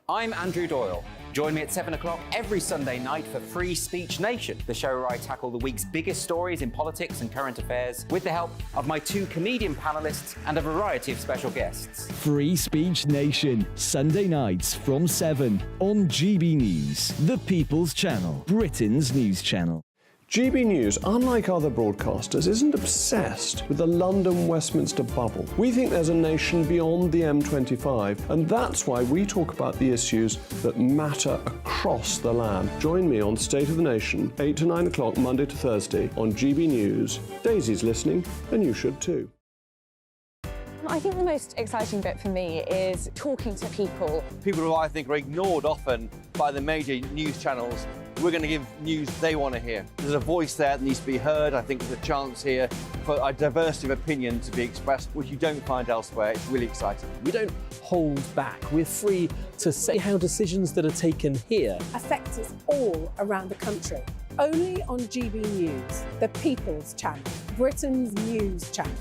I'm Andrew Doyle. Join me at 7 o'clock every Sunday night for Free Speech Nation, the show where I tackle the week's biggest stories in politics and current affairs with the help of my 2 comedian panellists and a variety of special guests. Free Speech Nation, Sunday nights from 7 on GB News, the People's Channel, Britain's news channel. GB News, unlike other broadcasters, isn't obsessed with the London-Westminster bubble. We think there's a nation beyond the M25, and that's why we talk about the issues that matter across the land. Join me on State of the Nation, 8 to 9 o'clock, Monday to Thursday, on GB News. Daisy's listening, and you should too. I think the most exciting bit for me is talking to people. People who I think are ignored often by the major news channels. We're going to give news they want to hear. There's a voice there that needs to be heard. I think there's a chance here for a diversity of opinion to be expressed, which you don't find elsewhere. It's really exciting. We don't hold back. We're free to say how decisions that are taken here affect us all around the country. Only on GB News, the People's Channel, Britain's news channel.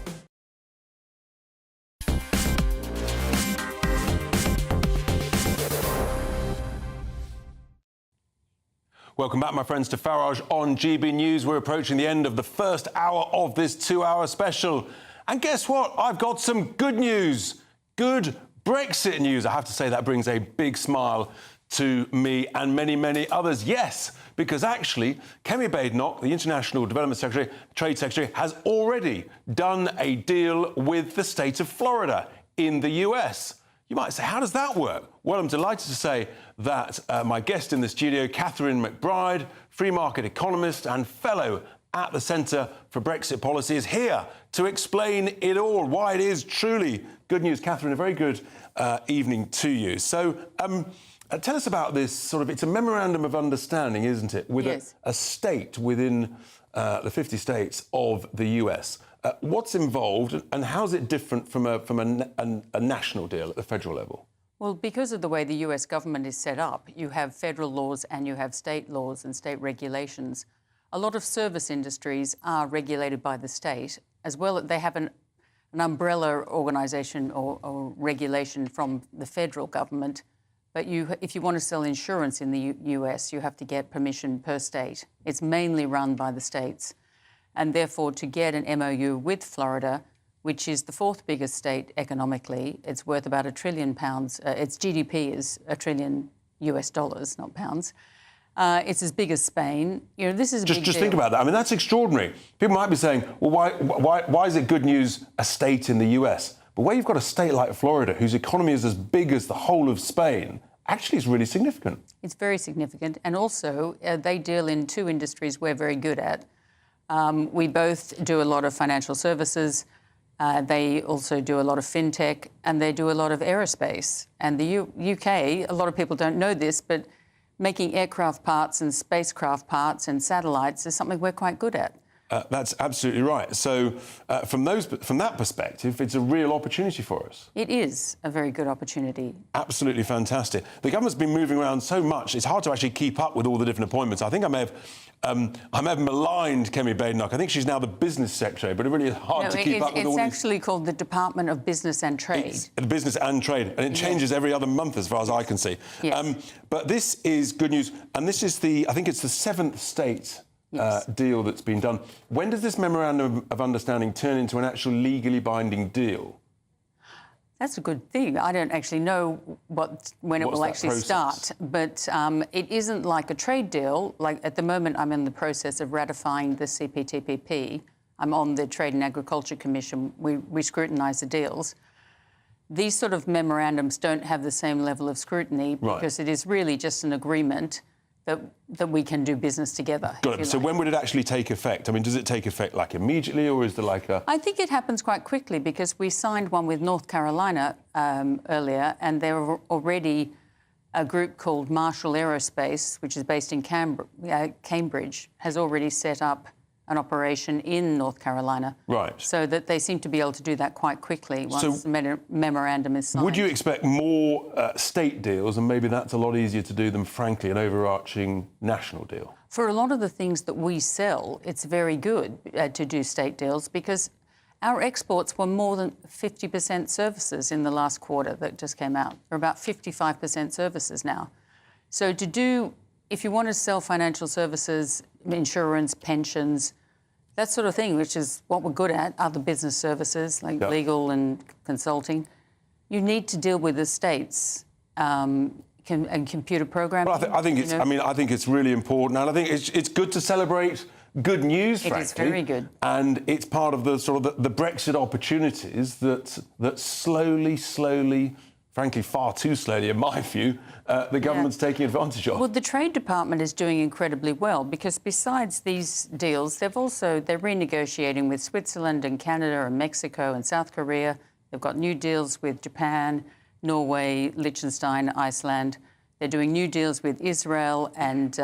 Welcome back, my friends, to Farage on GB News. We're approaching the end of the first hour of this 2-hour special. And guess what? I've got some good news. Good Brexit news. I have to say that brings a big smile to me and many, many others. Yes, because actually, Kemi Badenoch, the International Development Secretary, Trade Secretary, has already done a deal with the state of Florida in the US. You might say, how does that work? Well, I'm delighted to say that my guest in the studio, Catherine McBride, free market economist and fellow at the Centre for Brexit Policy, is here to explain it all, why it is truly good news. Catherine, a very good evening to you. So tell us about this it's a memorandum of understanding, isn't it, with a state within the 50 states of the US. What's involved and how's it different from a national deal at the federal level? Well, because of the way the US government is set up, you have federal laws and you have state laws and state regulations. A lot of service industries are regulated by the state, as well. They have an umbrella organisation or regulation from the federal government. But if you want to sell insurance in the US, you have to get permission per state. It's mainly run by the states. And therefore, to get an MOU with Florida, which is the fourth biggest state economically, it's worth about £1 trillion. Its GDP is $1 trillion US dollars, not pounds. It's as big as Spain. You know, this is a big Just deal. think about that. I mean, that's extraordinary. People might be saying, well, why is it good news a state in the US? But where you've got a state like Florida, whose economy is as big as the whole of Spain, actually is really significant. It's very significant. And also, they deal in two industries we're very good at. We both do a lot of financial services. They also do a lot of fintech, and they do a lot of aerospace. And the UK, a lot of people don't know this, but making aircraft parts and spacecraft parts and satellites is something we're quite good at. That's absolutely right. So from that perspective, it's a real opportunity for us. It is a very good opportunity. Absolutely fantastic. The government's been moving around so much, it's hard to actually keep up with all the different appointments. I think I may have maligned Kemi Badenoch. I think she's now the business secretary, but it really is hard to keep up with all It's these... actually called the Department of Business and Trade. It's the Business and Trade, and it changes every other month as far as I can see. Yes. But this is good news, and this is I think it's the 7th state deal that's been done. When does this memorandum of understanding turn into an actual legally binding deal? That's a good thing. I don't actually know when it will actually start, but it isn't like a trade deal. Like at the moment, I'm in the process of ratifying the CPTPP. I'm on the Trade and Agriculture Commission. We scrutinise the deals. These sort of memorandums don't have the same level of scrutiny because it is really just an agreement that we can do business together. Got it. So when would it actually take effect? I mean, does it take effect like immediately, or is there like a... I think it happens quite quickly because we signed one with North Carolina earlier, and there are already a group called Marshall Aerospace, which is based in Cambridge, has already set up an operation in North Carolina. Right. So that they seem to be able to do that quite quickly once the memorandum is signed. Would you expect more state deals, and maybe that's a lot easier to do than, frankly, an overarching national deal? For a lot of the things that we sell, it's very good to do state deals because our exports were more than 50% services in the last quarter that just came out. We're about 55% services now. So if you want to sell financial services, insurance, pensions, that sort of thing, which is what we're good at, other business services like legal and consulting, you need to deal with the states and computer programming. Well, I think it's really important, and I think it's good to celebrate good news. Frankly. It is very good, and it's part of the sort of the Brexit opportunities that slowly. Frankly, far too slowly, in my view, the government's taking advantage of. Well, the Trade Department is doing incredibly well because besides these deals, they're renegotiating with Switzerland and Canada and Mexico and South Korea. They've got new deals with Japan, Norway, Liechtenstein, Iceland. They're doing new deals with Israel and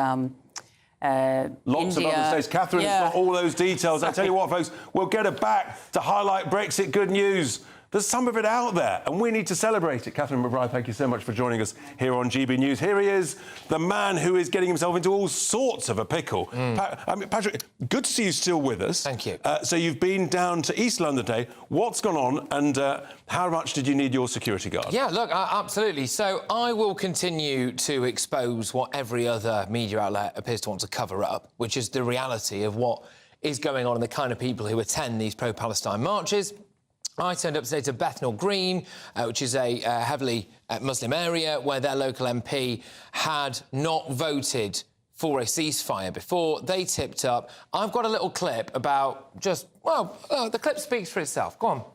Lots India. of other states. Catherine's got all those details. I tell you what, folks, we'll get her back to highlight Brexit good news. There's some of it out there, and we need to celebrate it. Catherine McBride, thank you so much for joining us here on GB News. Here he is, the man who is getting himself into all sorts of a pickle. Patrick, good to see you still with us. Thank you. So you've been down to East London today. What's gone on, and how much did you need your security guard? Yeah, look, absolutely. So I will continue to expose what every other media outlet appears to want to cover up, which is the reality of what is going on and the kind of people who attend these pro-Palestine marches. I turned up today to Bethnal Green, which is a heavily Muslim area where their local MP had not voted for a ceasefire before. They tipped up. I've got a little clip about the clip speaks for itself. Go on.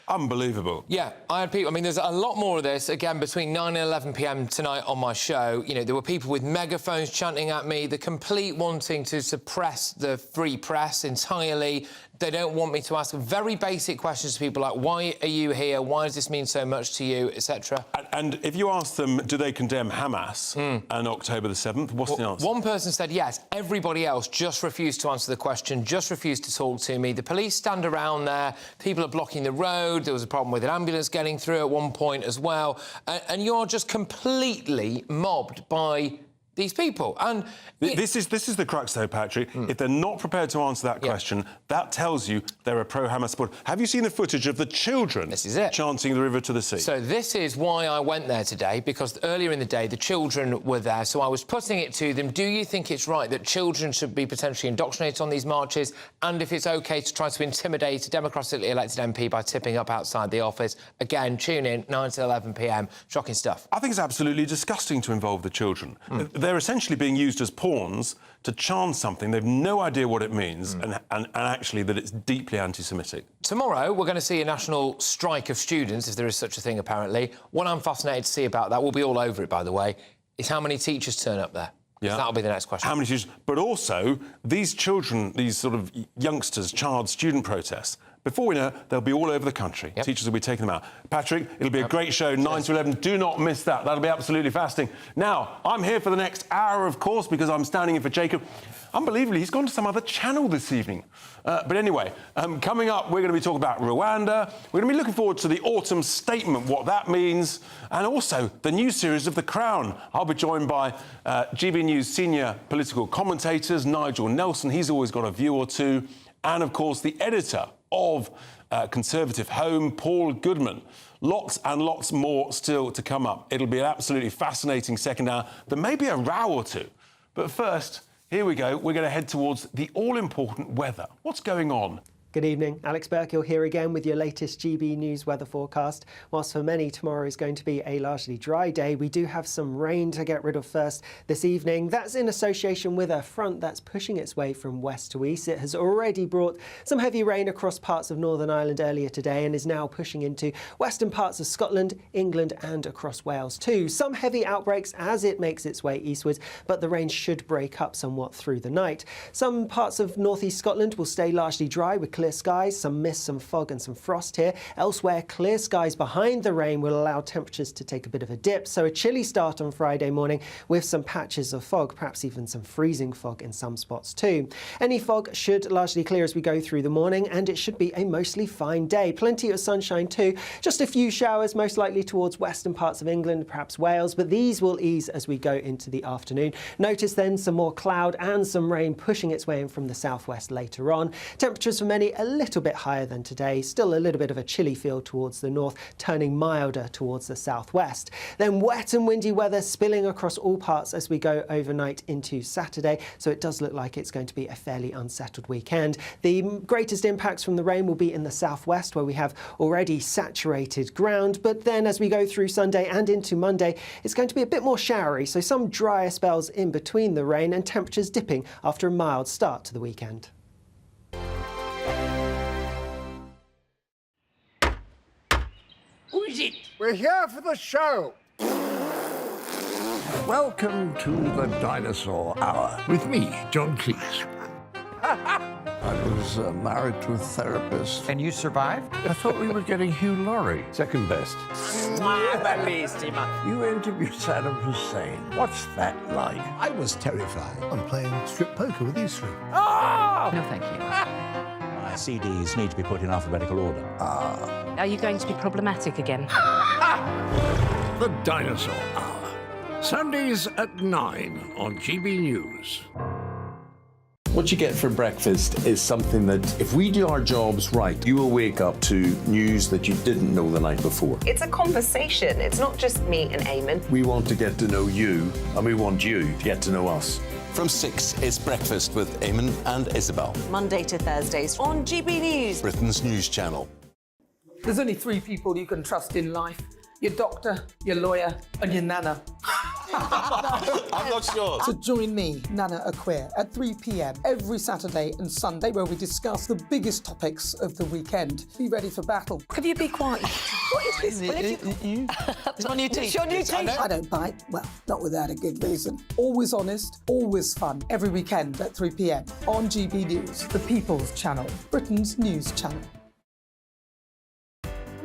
Unbelievable. Yeah, I had people... I mean, there's a lot more of this, again, between 9 and 11 p.m. tonight on my show. You know, there were people with megaphones chanting at me, the complete wanting to suppress the free press entirely. They don't want me to ask very basic questions to people like, why are you here? Why does this mean so much to you, etc.? And if you ask them, do they condemn Hamas on October the 7th, what's the answer? One person said yes. Everybody else just refused to answer the question, just refused to talk to me. The police stand around there. People are blocking the road. There was a problem with an ambulance getting through at one point as well. And you're just completely mobbed by these people. And this is the crux, though, Patrick. If they're not prepared to answer that question, that tells you they're a pro-Hamas supporter. Have you seen the footage of the children chanting the river to the sea? So this is why I went there today, because earlier in the day the children were there, so I was putting it to them, do you think it's right that children should be potentially indoctrinated on these marches, and if it's OK to try to intimidate a democratically elected MP by tipping up outside the office? Again, tune in, 9 to 11 p.m. Shocking stuff. I think it's absolutely disgusting to involve the children. They're essentially being used as pawns to chant something. They've no idea what it means and actually that it's deeply anti-Semitic. Tomorrow, we're going to see a national strike of students, if there is such a thing, apparently. What I'm fascinated to see about that, we'll be all over it, by the way, is how many teachers turn up there. Yeah. That'll be the next question. How many teachers? But also, these children, these sort of youngsters, student protests, before we know it, they'll be all over the country. Yep. Teachers will be taking them out. Patrick, it'll be a great show, 9 to 11. Do not miss that. That'll be absolutely fascinating. Now, I'm here for the next hour, of course, because I'm standing in for Jacob. Unbelievably, he's gone to some other channel this evening. But anyway, coming up, we're going to be talking about Rwanda. We're going to be looking forward to the autumn statement, what that means, and also the new series of The Crown. I'll be joined by GB News senior political commentators, Nigel Nelson. He's always got a view or two. And, of course, the editor of Conservative Home, Paul Goodman. Lots and lots more still to come up. It'll be an absolutely fascinating second hour. There may be a row or two. But first, here we go. We're going to head towards the all-important weather. What's going on? Good evening. Alex Burkill here again with your latest GB News weather forecast. Whilst for many tomorrow is going to be a largely dry day, we do have some rain to get rid of first this evening. That's in association with a front that's pushing its way from west to east. It has already brought some heavy rain across parts of Northern Ireland earlier today and is now pushing into western parts of Scotland, England and across Wales too. Some heavy outbreaks as it makes its way eastwards, but the rain should break up somewhat through the night. Some parts of northeast Scotland will stay largely dry with clear skies, some mist, some fog and some frost here. Elsewhere, clear skies behind the rain will allow temperatures to take a bit of a dip, so a chilly start on Friday morning with some patches of fog, perhaps even some freezing fog in some spots too. Any fog should largely clear as we go through the morning, and it should be a mostly fine day. Plenty of sunshine too, just a few showers most likely towards western parts of England, perhaps Wales, but these will ease as we go into the afternoon. Notice then some more cloud and some rain pushing its way in from the southwest later on. Temperatures for many a little bit higher than today, still a little bit of a chilly feel towards the north, turning milder towards the southwest. Then wet and windy weather spilling across all parts as we go overnight into Saturday, so it does look like it's going to be a fairly unsettled weekend. The greatest impacts from the rain will be in the southwest, where we have already saturated ground, but then as we go through Sunday and into Monday, it's going to be a bit more showery, so some drier spells in between the rain and temperatures dipping after a mild start to the weekend. Who is it? We're here for the show. Welcome to the Dinosaur Hour with me, John Cleese. I was married to a therapist. And you survived? I thought we were getting Hugh Laurie. Second best. You interviewed Saddam Hussein. What's that like? I was terrified. I'm playing strip poker with these three. Oh! No, thank you. My CDs need to be put in alphabetical order. Are you going to be problematic again? The Dinosaur Hour. Sundays at 9 on GB News. What you get for breakfast is something that, if we do our jobs right, you will wake up to news that you didn't know the night before. It's a conversation. It's not just me and Amin. We want to get to know you, and we want you to get to know us. From 6, it's Breakfast with Amin and Isabel. Monday to Thursdays on GB News. Britain's news channel. There's only 3 people you can trust in life. Your doctor, your lawyer and your nana. I'm not sure. So join me, Nana Acquia, at 3 p.m. every Saturday and Sunday, where we discuss the biggest topics of the weekend. Be ready for battle. Could you be quiet? What is this? It's my new teeth. It's your new teeth. I don't bite. Well, not without a good reason. Always honest, always fun. Every weekend at 3 p.m. on GB News, the People's Channel, Britain's news channel.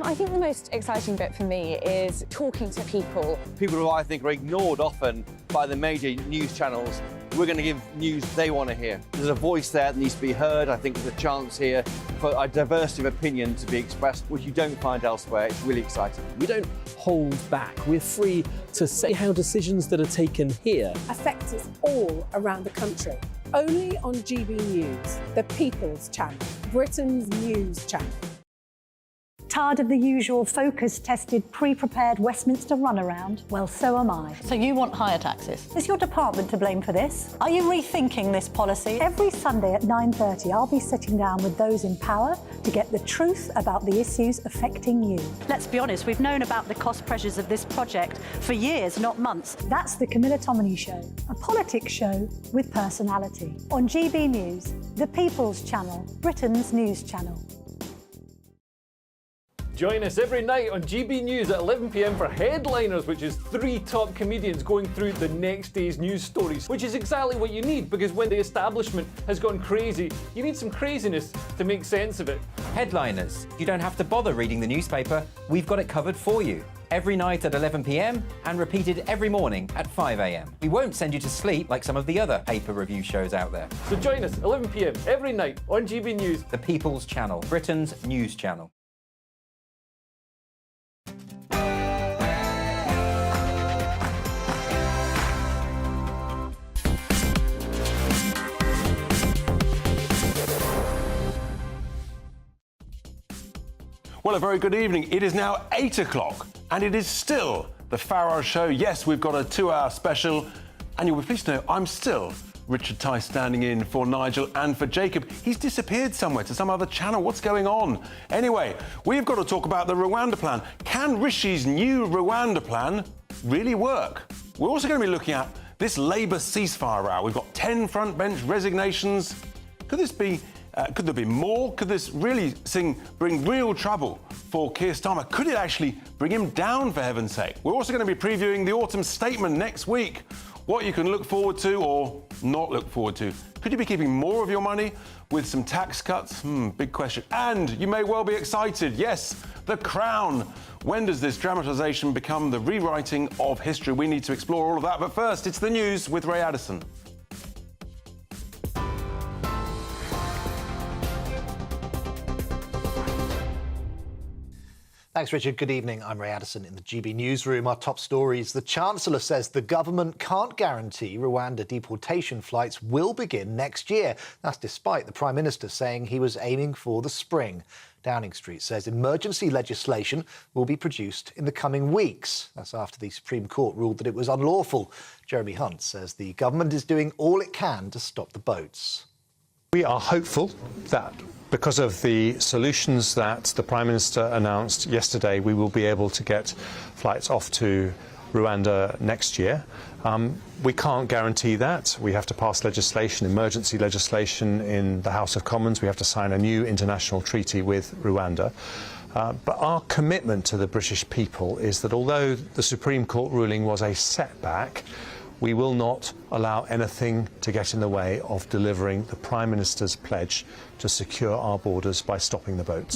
I think the most exciting bit for me is talking to people. People who I think are ignored often by the major news channels. We're going to give news they want to hear. There's a voice there that needs to be heard. I think there's a chance here for a diversity of opinion to be expressed, which you don't find elsewhere. It's really exciting. We don't hold back. We're free to say how decisions that are taken here affect us all around the country. Only on GB News, the People's Channel, Britain's news channel. Tired of the usual focus-tested, pre-prepared Westminster runaround? Well, so am I. So you want higher taxes? Is your department to blame for this? Are you rethinking this policy? Every Sunday at 9:30, I'll be sitting down with those in power to get the truth about the issues affecting you. Let's be honest, we've known about the cost pressures of this project for years, not months. That's the Camilla Tominey Show, a politics show with personality. On GB News, the People's Channel, Britain's news channel. Join us every night on GB News at 11 p.m. for Headliners, which is 3 top comedians going through the next day's news stories, which is exactly what you need, because when the establishment has gone crazy, you need some craziness to make sense of it. Headliners. You don't have to bother reading the newspaper. We've got it covered for you. Every night at 11 p.m. and repeated every morning at 5 a.m. We won't send you to sleep like some of the other paper review shows out there. So join us 11 p.m. every night on GB News, the People's Channel, Britain's news channel. Well, a very good evening. It is now 8 o'clock, and it is still the Farage Show. Yes, we've got a 2-hour special, and you'll be pleased to know I'm still Richard Tice standing in for Nigel and for Jacob. He's disappeared somewhere to some other channel. What's going on? Anyway, we've got to talk about the Rwanda plan. Can Rishi's new Rwanda plan really work? We're also going to be looking at this Labour ceasefire row. We've got 10 front bench resignations. Could there be more? Could this really bring real trouble for Keir Starmer? Could it actually bring him down, for heaven's sake? We're also going to be previewing the autumn statement next week. What you can look forward to or not look forward to. Could you be keeping more of your money with some tax cuts? Big question. And you may well be excited. Yes, The Crown. When does this dramatisation become the rewriting of history? We need to explore all of that. But first, it's the news with Ray Addison. Thanks, Richard. Good evening. I'm Ray Addison in the GB newsroom. Our top stories. The Chancellor says the government can't guarantee Rwanda deportation flights will begin next year. That's despite the Prime Minister saying he was aiming for the spring. Downing Street says emergency legislation will be produced in the coming weeks. That's after the Supreme Court ruled that it was unlawful. Jeremy Hunt says the government is doing all it can to stop the boats. We are hopeful that because of the solutions that the Prime Minister announced yesterday, we will be able to get flights off to Rwanda next year. We can't guarantee that. We have to pass legislation, emergency legislation in the House of Commons. We have to sign a new international treaty with Rwanda. But our commitment to the British people is that although the Supreme Court ruling was a setback, we will not allow anything to get in the way of delivering the Prime Minister's pledge to secure our borders by stopping the boats.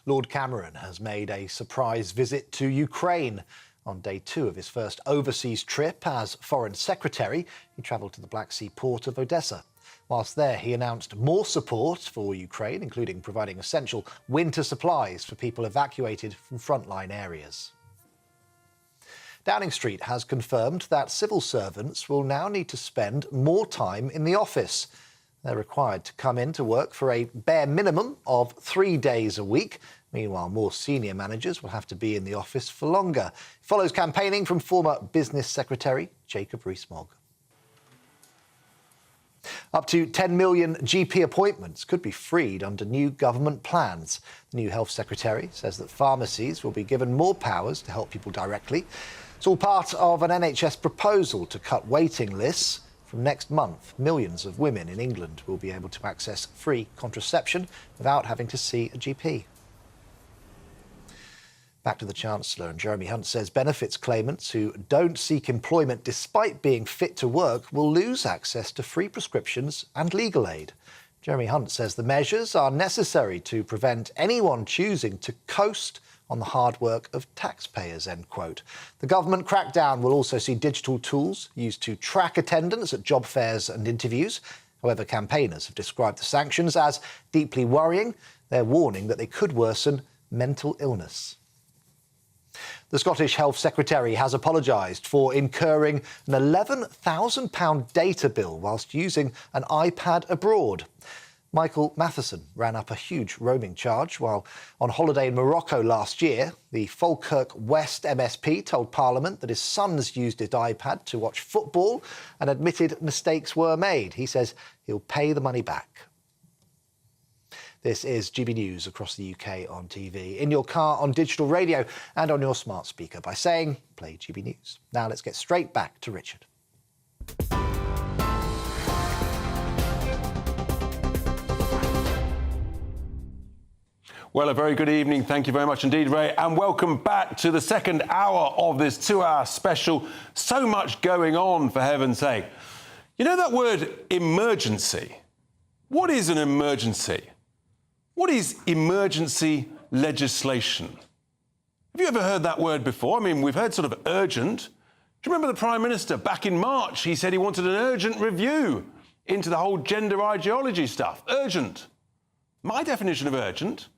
Lord Cameron has made a surprise visit to Ukraine. On day 2 of his first overseas trip as Foreign Secretary, he travelled to the Black Sea port of Odessa. Whilst there, he announced more support for Ukraine, including providing essential winter supplies for people evacuated from frontline areas. Downing Street has confirmed that civil servants will now need to spend more time in the office. They're required to come in to work for a bare minimum of 3 days a week. Meanwhile, more senior managers will have to be in the office for longer. It follows campaigning from former Business Secretary Jacob Rees-Mogg. Up to 10 million GP appointments could be freed under new government plans. The new Health Secretary says that pharmacies will be given more powers to help people directly. It's all part of an NHS proposal to cut waiting lists. From next month, millions of women in England will be able to access free contraception without having to see a GP. Back to the Chancellor, and Jeremy Hunt says benefits claimants who don't seek employment despite being fit to work will lose access to free prescriptions and legal aid. Jeremy Hunt says the measures are necessary to prevent anyone choosing to coast on the hard work of taxpayers, end quote. The government crackdown will also see digital tools used to track attendance at job fairs and interviews. However, campaigners have described the sanctions as deeply worrying. They're warning that they could worsen mental illness. The Scottish Health Secretary has apologised for incurring an £11,000 data bill whilst using an iPad abroad. Michael Matheson ran up a huge roaming charge while on holiday in Morocco last year. The Falkirk West MSP told Parliament that his sons used his iPad to watch football and admitted mistakes were made. He says he'll pay the money back. This is GB News across the UK on TV, in your car, on digital radio and on your smart speaker by saying, play GB News. Now let's get straight back to Richard. Well, a very good evening. Thank you very much indeed, Ray. And welcome back to the second hour of this 2-hour special. So much going on, for heaven's sake. You know that word emergency? What is an emergency? What is emergency legislation? Have you ever heard that word before? I mean, we've heard sort of urgent. Do you remember the Prime Minister back in March? He said he wanted an urgent review into the whole gender ideology stuff. Urgent. My definition of urgent,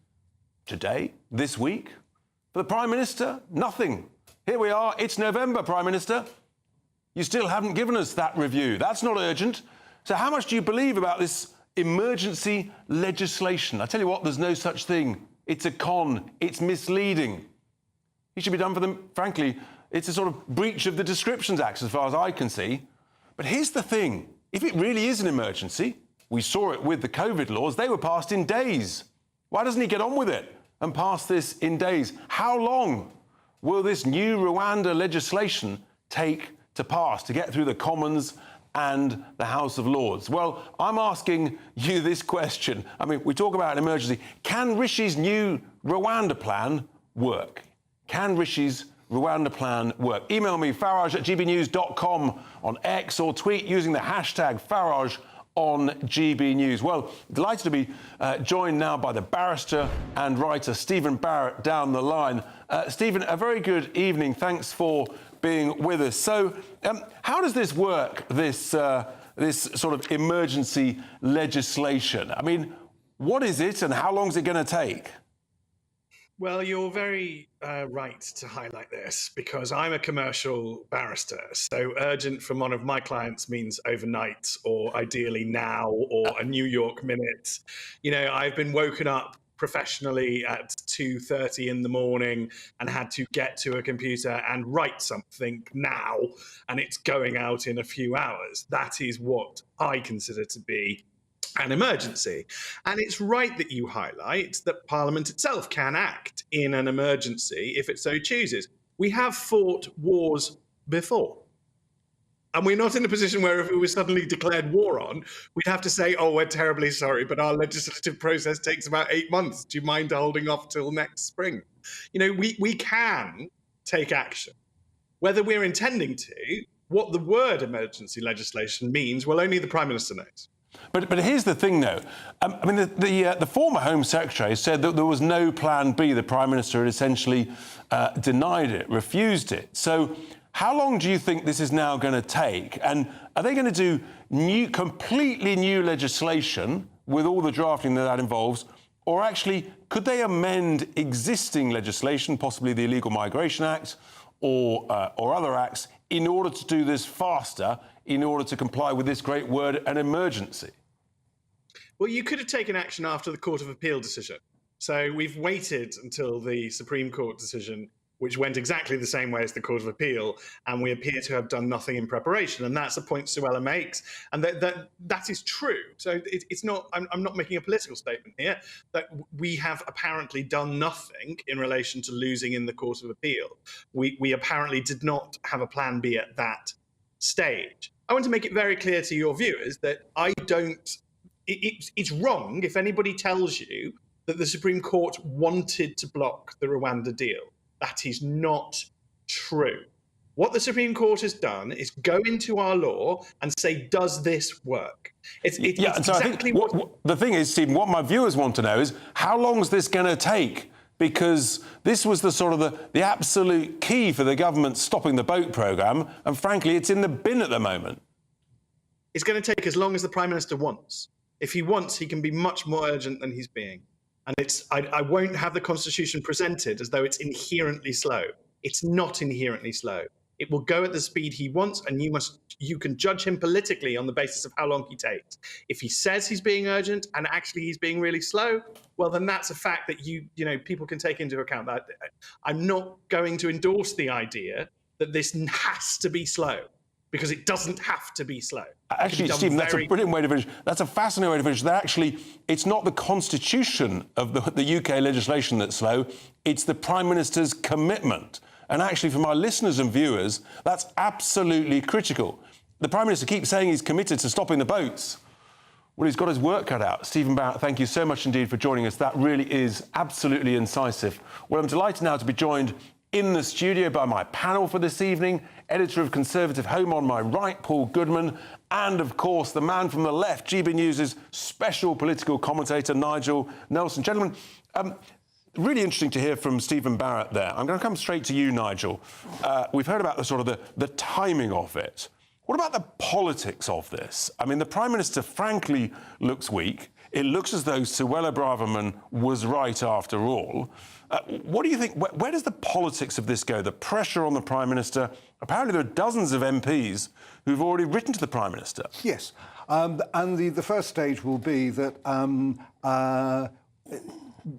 today, this week, for the Prime Minister, nothing. Here we are, it's November, Prime Minister. You still haven't given us that review. That's not urgent. So how much do you believe about this emergency legislation? I tell you what, there's no such thing. It's a con. It's misleading. It should be done for them. Frankly, it's a sort of breach of the Descriptions Act, as far as I can see. But here's the thing. If it really is an emergency, we saw it with the COVID laws, they were passed in days. Why doesn't he get on with it and pass this in days? How long will this new Rwanda legislation take to pass, to get through the Commons and the House of Lords? Well, I'm asking you this question. I mean, we talk about an emergency. Can Rishi's new Rwanda plan work? Can Rishi's Rwanda plan work? Email me, farage@gbnews.com, on X, or tweet using the hashtag Farage on GB News. Well, delighted to be joined now by the barrister and writer Stephen Barrett down the line. Stephen, a very good evening. Thanks for being with us. So, how does this work, this sort of emergency legislation? I mean, what is it and how long is it going to take? Well, you're very right to highlight this because I'm a commercial barrister. So urgent from one of my clients means overnight or ideally now or a New York minute. You know, I've been woken up professionally at 2:30 in the morning and had to get to a computer and write something now, and it's going out in a few hours. That is what I consider to be an emergency. And it's right that you highlight that Parliament itself can act in an emergency if it so chooses. We have fought wars before. And we're not in a position where if it was suddenly declared war on, we'd have to say, oh, we're terribly sorry, but our legislative process takes about 8 months. Do you mind holding off till next spring? You know, we can take action. Whether we're intending to, what the word emergency legislation means, well, only the Prime Minister knows. But here's the thing, though. I mean, the former Home Secretary said that there was no plan B. The Prime Minister had essentially denied it, refused it. So how long do you think this is now going to take? And are they going to do completely new legislation with all the drafting that involves? Or actually, could they amend existing legislation, possibly the Illegal Migration Act or other acts, in order to do this faster, in order to comply with this great word, an emergency? Well, you could have taken action after the Court of Appeal decision. So we've waited until the Supreme Court decision which went exactly the same way as the Court of Appeal, and we appear to have done nothing in preparation. And that's a point Suella makes, and that is true. So it's not. I'm not making a political statement here. That we have apparently done nothing in relation to losing in the Court of Appeal. We apparently did not have a plan B at that stage. I want to make it very clear to your viewers that I don't. It's wrong if anybody tells you that the Supreme Court wanted to block the Rwanda deal. That is not true. What the Supreme Court has done is go into our law and say, does this work? It's so exactly I think the thing is, Stephen, what my viewers want to know is how long is this going to take? Because this was the sort of the absolute key for the government stopping the boat programme, and frankly, it's in the bin at the moment. It's going to take as long as the Prime Minister wants. If he wants, he can be much more urgent than he's being. And I won't have the Constitution presented as though it's inherently slow. It's not inherently slow. It will go at the speed he wants, and you can judge him politically on the basis of how long he takes. If he says he's being urgent and actually he's being really slow, well, then that's a fact that people can take into account. That I'm not going to endorse the idea that this has to be slow, because it doesn't have to be slow. Actually, Stephen, that's a brilliant way to finish. That's a fascinating way to finish. That actually, it's not the constitution of the UK legislation that's slow, it's the Prime Minister's commitment. And actually, for my listeners and viewers, that's absolutely critical. The Prime Minister keeps saying he's committed to stopping the boats. Well, he's got his work cut out. Stephen Barrett, thank you so much indeed for joining us. That really is absolutely incisive. Well, I'm delighted now to be joined in the studio by my panel for this evening, editor of Conservative Home on my right, Paul Goodman, and, of course, the man from the left, GB News' special political commentator, Nigel Nelson. Gentlemen, really interesting to hear from Stephen Barrett there. I'm going to come straight to you, Nigel. We've heard about the timing of it. What about the politics of this? I mean, the Prime Minister, frankly, looks weak. It looks as though Suella Braverman was right after all. What do you think? Where does the politics of this go? The pressure on the Prime Minister? Apparently there are dozens of MPs who've already written to the Prime Minister. Yes, and the first stage will be that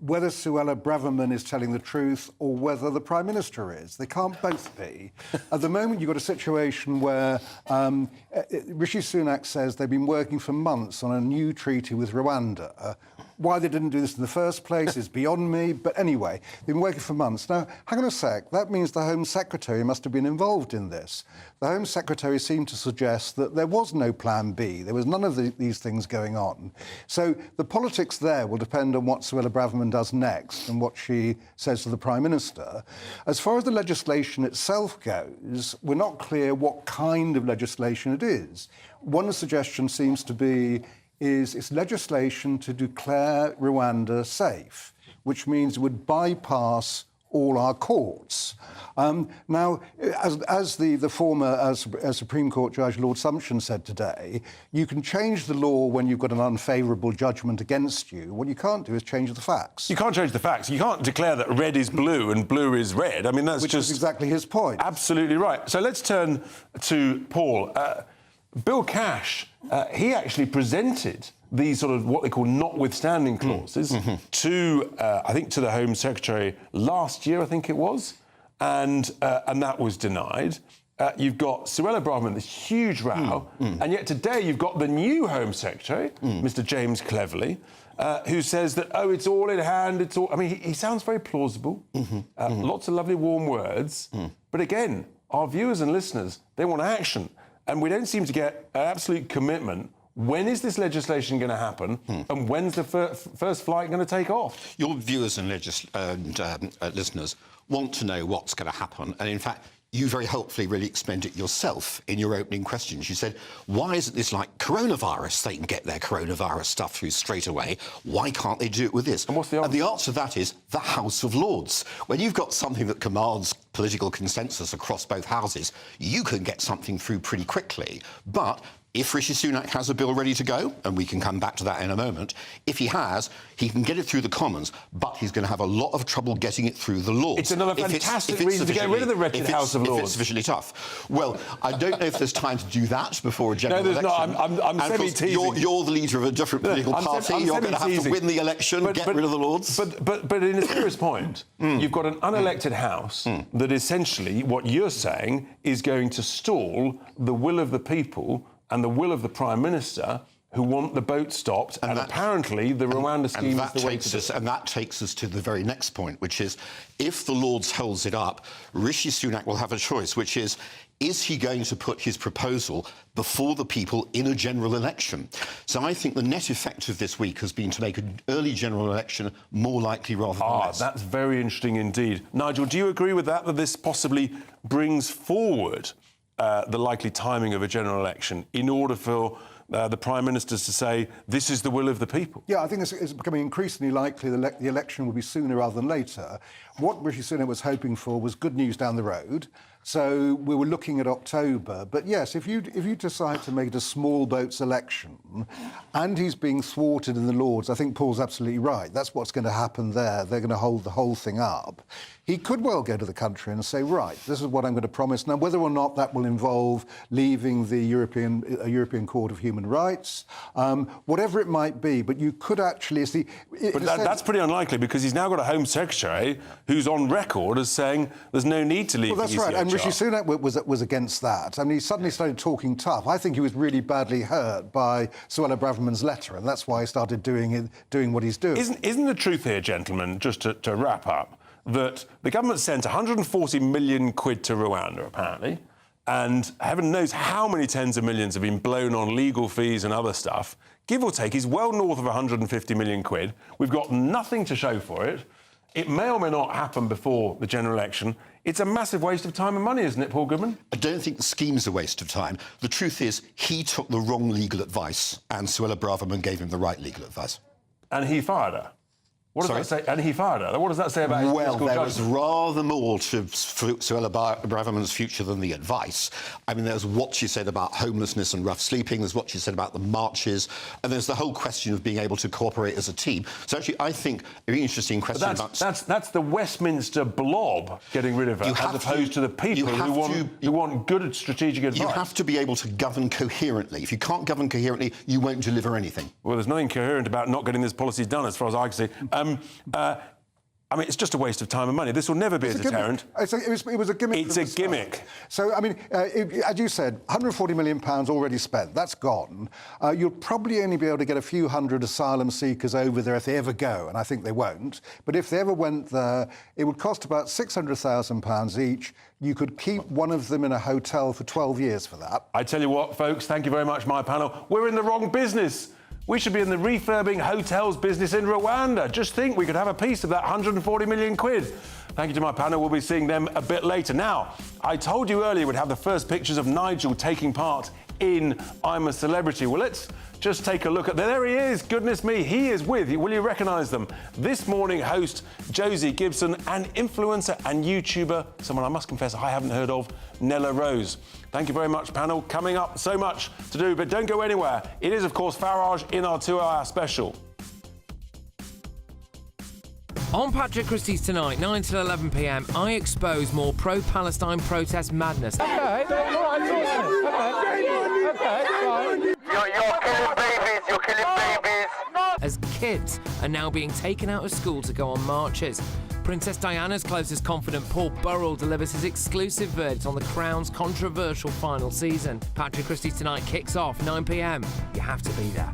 whether Suella Braverman is telling the truth or whether the Prime Minister is. They can't both be. At the moment, you've got a situation where Rishi Sunak says they've been working for months on a new treaty with Rwanda. Why they didn't do this in the first place is beyond me, but anyway, they've been working for months. Now, hang on a sec, that means the Home Secretary must have been involved in this. The Home Secretary seemed to suggest that there was no plan B, there was none of these things going on. So the politics there will depend on what Suella Braverman does next and what she says to the Prime Minister. As far as the legislation itself goes, we're not clear what kind of legislation it is. One suggestion seems to be it's legislation to declare Rwanda safe, which means it would bypass all our courts. Now, as the former Supreme Court Judge Lord Sumption said today, you can change the law when you've got an unfavourable judgment against you. What you can't do is change the facts. You can't change the facts. You can't declare that red is blue and blue is red. I mean, that's Which is exactly his point. Absolutely right. So let's turn to Paul. Bill Cash, he actually presented these sort of what they call notwithstanding clauses to, I think, to the Home Secretary last year, I think it was, and that was denied. You've got Suella Braverman, this huge row, and yet today you've got the new Home Secretary, Mr. James Cleverly, who says that, oh, it's all in hand, it's all... I mean, he sounds very plausible, lots of lovely warm words, but again, our viewers and listeners, they want action. And we don't seem to get an absolute commitment. When is this legislation going to happen? And when's the first flight going to take off? Your viewers and listeners want to know what's going to happen. And in fact, you very helpfully really explained it yourself in your opening questions. You said, why isn't this like coronavirus? They can get their coronavirus stuff through straight away. Why can't they do it with this? And what's the answer? And the answer to that is the House of Lords. When you've got something that commands political consensus across both houses, you can get something through pretty quickly. But If Rishi Sunak has a bill ready to go, and we can come back to that in a moment, if he has, he can get it through the Commons, but he's going to have a lot of trouble getting it through the Lords. It's another fantastic reason to get rid of the wretched House of Lords. If it's sufficiently tough. Well, I don't know if there's time to do that before a general election. No, there's not. I'm semi-teasing. You're the leader of a different political party. You're going to have to win the election, get rid of the Lords. But in a serious point, you've got an unelected House that essentially, what you're saying, is going to stall the will of the people and the will of the Prime Minister, who want the boat stopped, and apparently the Rwanda scheme is the way to do it. And that takes us to the very next point, which is, if the Lords holds it up, Rishi Sunak will have a choice, which is he going to put his proposal before the people in a general election? So I think the net effect of this week has been to make an early general election more likely rather than less. That's very interesting indeed. Nigel, do you agree with that this possibly brings forward the likely timing of a general election in order for the Prime Ministers to say, this is the will of the people? Yeah, I think it's becoming increasingly likely the election will be sooner rather than later. What Rishi Sunak was hoping for was good news down the road. So we were looking at October. But yes, if you decide to make it a small boats election and he's being thwarted in the Lords, I think Paul's absolutely right. That's what's going to happen there. They're going to hold the whole thing up. He could well go to the country and say, right, this is what I'm going to promise. Now, whether or not that will involve leaving the European Court of Human Rights, whatever it might be, but you could actually see... But that's pretty unlikely, because he's now got a Home Secretary who's on record as saying there's no need to leave the ECHR. Well, that's right, and Rishi Sunak was against that. I mean, he suddenly started talking tough. I think he was really badly hurt by Suella Braverman's letter, and that's why he started doing what he's doing. Isn't the truth here, gentlemen, just to wrap up, that the government sent 140 million quid to Rwanda, apparently, and heaven knows how many tens of millions have been blown on legal fees and other stuff. Give or take, is well north of 150 million quid. We've got nothing to show for it. It may or may not happen before the general election. It's a massive waste of time and money, isn't it, Paul Goodman? I don't think the scheme's a waste of time. The truth is, he took the wrong legal advice, and Suella Braverman gave him the right legal advice. And he fired her. What does that say? And he fired her. What does that say about his political judgment? judgment? There was rather more to Suella Braverman's future than the advice. I mean, there's what she said about homelessness and rough sleeping, there's what she said about the marches, and there's the whole question of being able to cooperate as a team. So actually, I think a really interesting question that's the Westminster blob getting rid of her, as opposed to the people who want good strategic advice. You have to be able to govern coherently. If you can't govern coherently, you won't deliver anything. Well, there's nothing coherent about not getting this policy done, as far as I can see. I mean, it's just a waste of time and money. This will never be a deterrent. It was a gimmick. It's a gimmick. So, I mean, as you said, £140 million already spent. That's gone. You'll probably only be able to get a few hundred asylum seekers over there if they ever go, and I think they won't. But if they ever went there, it would cost about £600,000 each. You could keep one of them in a hotel for 12 years for that. I tell you what, folks, thank you very much, my panel. We're in the wrong business. We should be in the refurbing hotels business in Rwanda. Just think, we could have a piece of that 140 million quid. Thank you to my panel. We'll be seeing them a bit later. Now, I told you earlier we'd have the first pictures of Nigel taking part in I'm a Celebrity. Well, let's just take a look at... There he is. Goodness me. He is with... Will you recognise them? This morning, host Josie Gibson and influencer and YouTuber, someone I must confess I haven't heard of, Nella Rose. Thank you very much, panel. Coming up, so much to do, but don't go anywhere. It is, of course, Farage in our 2-hour special. On Patrick Christie's tonight, 9 till 11 p.m, I expose more pro-Palestine protest madness. Okay, all right, okay. You're killing babies, you're killing babies. As kids are now being taken out of school to go on marches. Princess Diana's closest confidant, Paul Burrell, delivers his exclusive verdict on the Crown's controversial final season. Patrick Christie's tonight kicks off 9 p.m. You have to be there.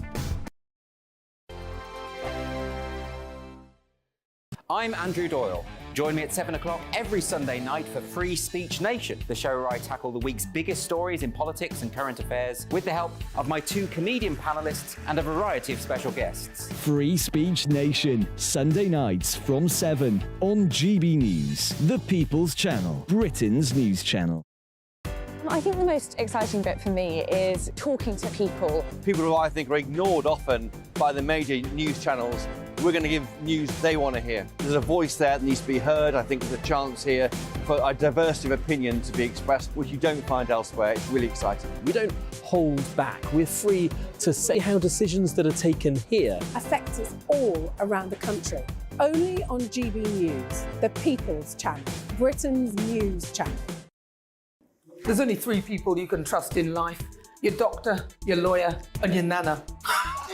I'm Andrew Doyle. Join me at 7 o'clock every Sunday night for Free Speech Nation, the show where I tackle the week's biggest stories in politics and current affairs with the help of my 2 comedian panellists and a variety of special guests. Free Speech Nation, Sunday nights from 7 on GB News, the People's Channel, Britain's news channel. I think the most exciting bit for me is talking to people. People who I think are ignored often by the major news channels. We're going to give news they want to hear. There's a voice there that needs to be heard. I think there's a chance here for a diversity of opinion to be expressed, which you don't find elsewhere. It's really exciting. We don't hold back. We're free to say how decisions that are taken here affect us all around the country. Only on GB News, the People's Channel, Britain's news channel. There's only three people you can trust in life: your doctor, your lawyer, and your nana.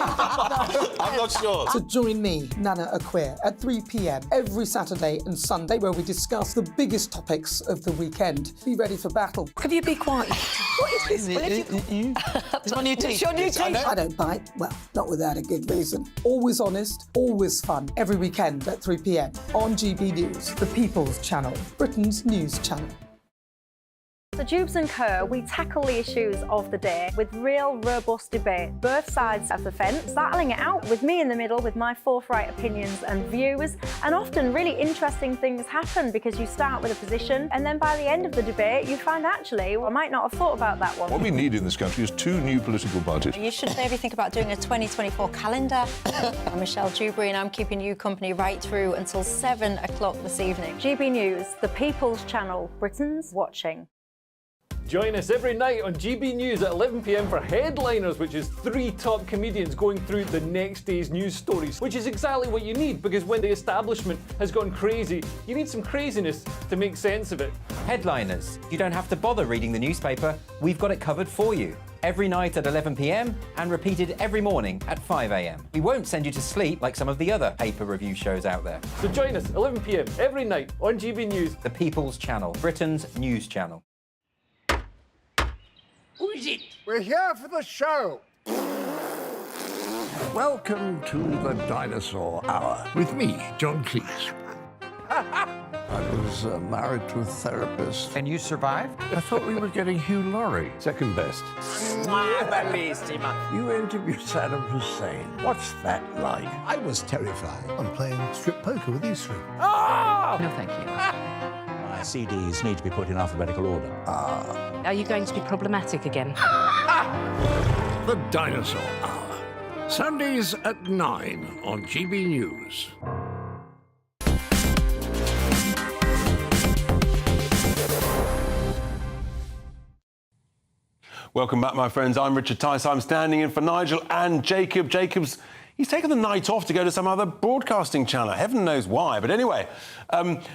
I'm not sure. So join me, Nana Aquare, at 3 p.m. every Saturday and Sunday, where we discuss the biggest topics of the weekend. Be ready for battle. Could you be quiet? What is this? It's my new teeth. It's your new teeth. I don't bite. Well, not without a good reason. Always honest, always fun. Every weekend at 3 p.m. on GB News, the People's Channel, Britain's news channel. So Jubes and Kerr, we tackle the issues of the day with real, robust debate, both sides of the fence, battling it out with me in the middle with my forthright opinions and views. And often really interesting things happen because you start with a position and then by the end of the debate you find actually, well, I might not have thought about that one. What we need in this country is two new political parties. You should maybe think about doing a 2024 calendar. I'm Michelle Dewberry and I'm keeping you company right through until 7 o'clock this evening. GB News, the People's Channel, Britain's watching. Join us every night on GB News at 11 p.m. for Headliners, which is 3 top comedians going through the next day's news stories, which is exactly what you need, because when the establishment has gone crazy, you need some craziness to make sense of it. Headliners. You don't have to bother reading the newspaper. We've got it covered for you. Every night at 11 p.m. and repeated every morning at 5 a.m. We won't send you to sleep like some of the other paper review shows out there. So join us 11 p.m. every night on GB News. The People's Channel, Britain's news channel. Who is it? We're here for the show. Welcome to the Dinosaur Hour with me, John Cleese. I was married to a therapist. And you survived? I thought we were getting Hugh Laurie. Second best. You interviewed Saddam Hussein. What's that like? I was terrified. I'm playing strip poker with you three. Ah! No, thank you. CDs need to be put in alphabetical order. Are you going to be problematic again? The Dinosaur Hour. Sundays at 9 on GB News. Welcome back, my friends. I'm Richard Tice. I'm standing in for Nigel and Jacob. Jacob's he's taken the night off to go to some other broadcasting channel. Heaven knows why. But anyway,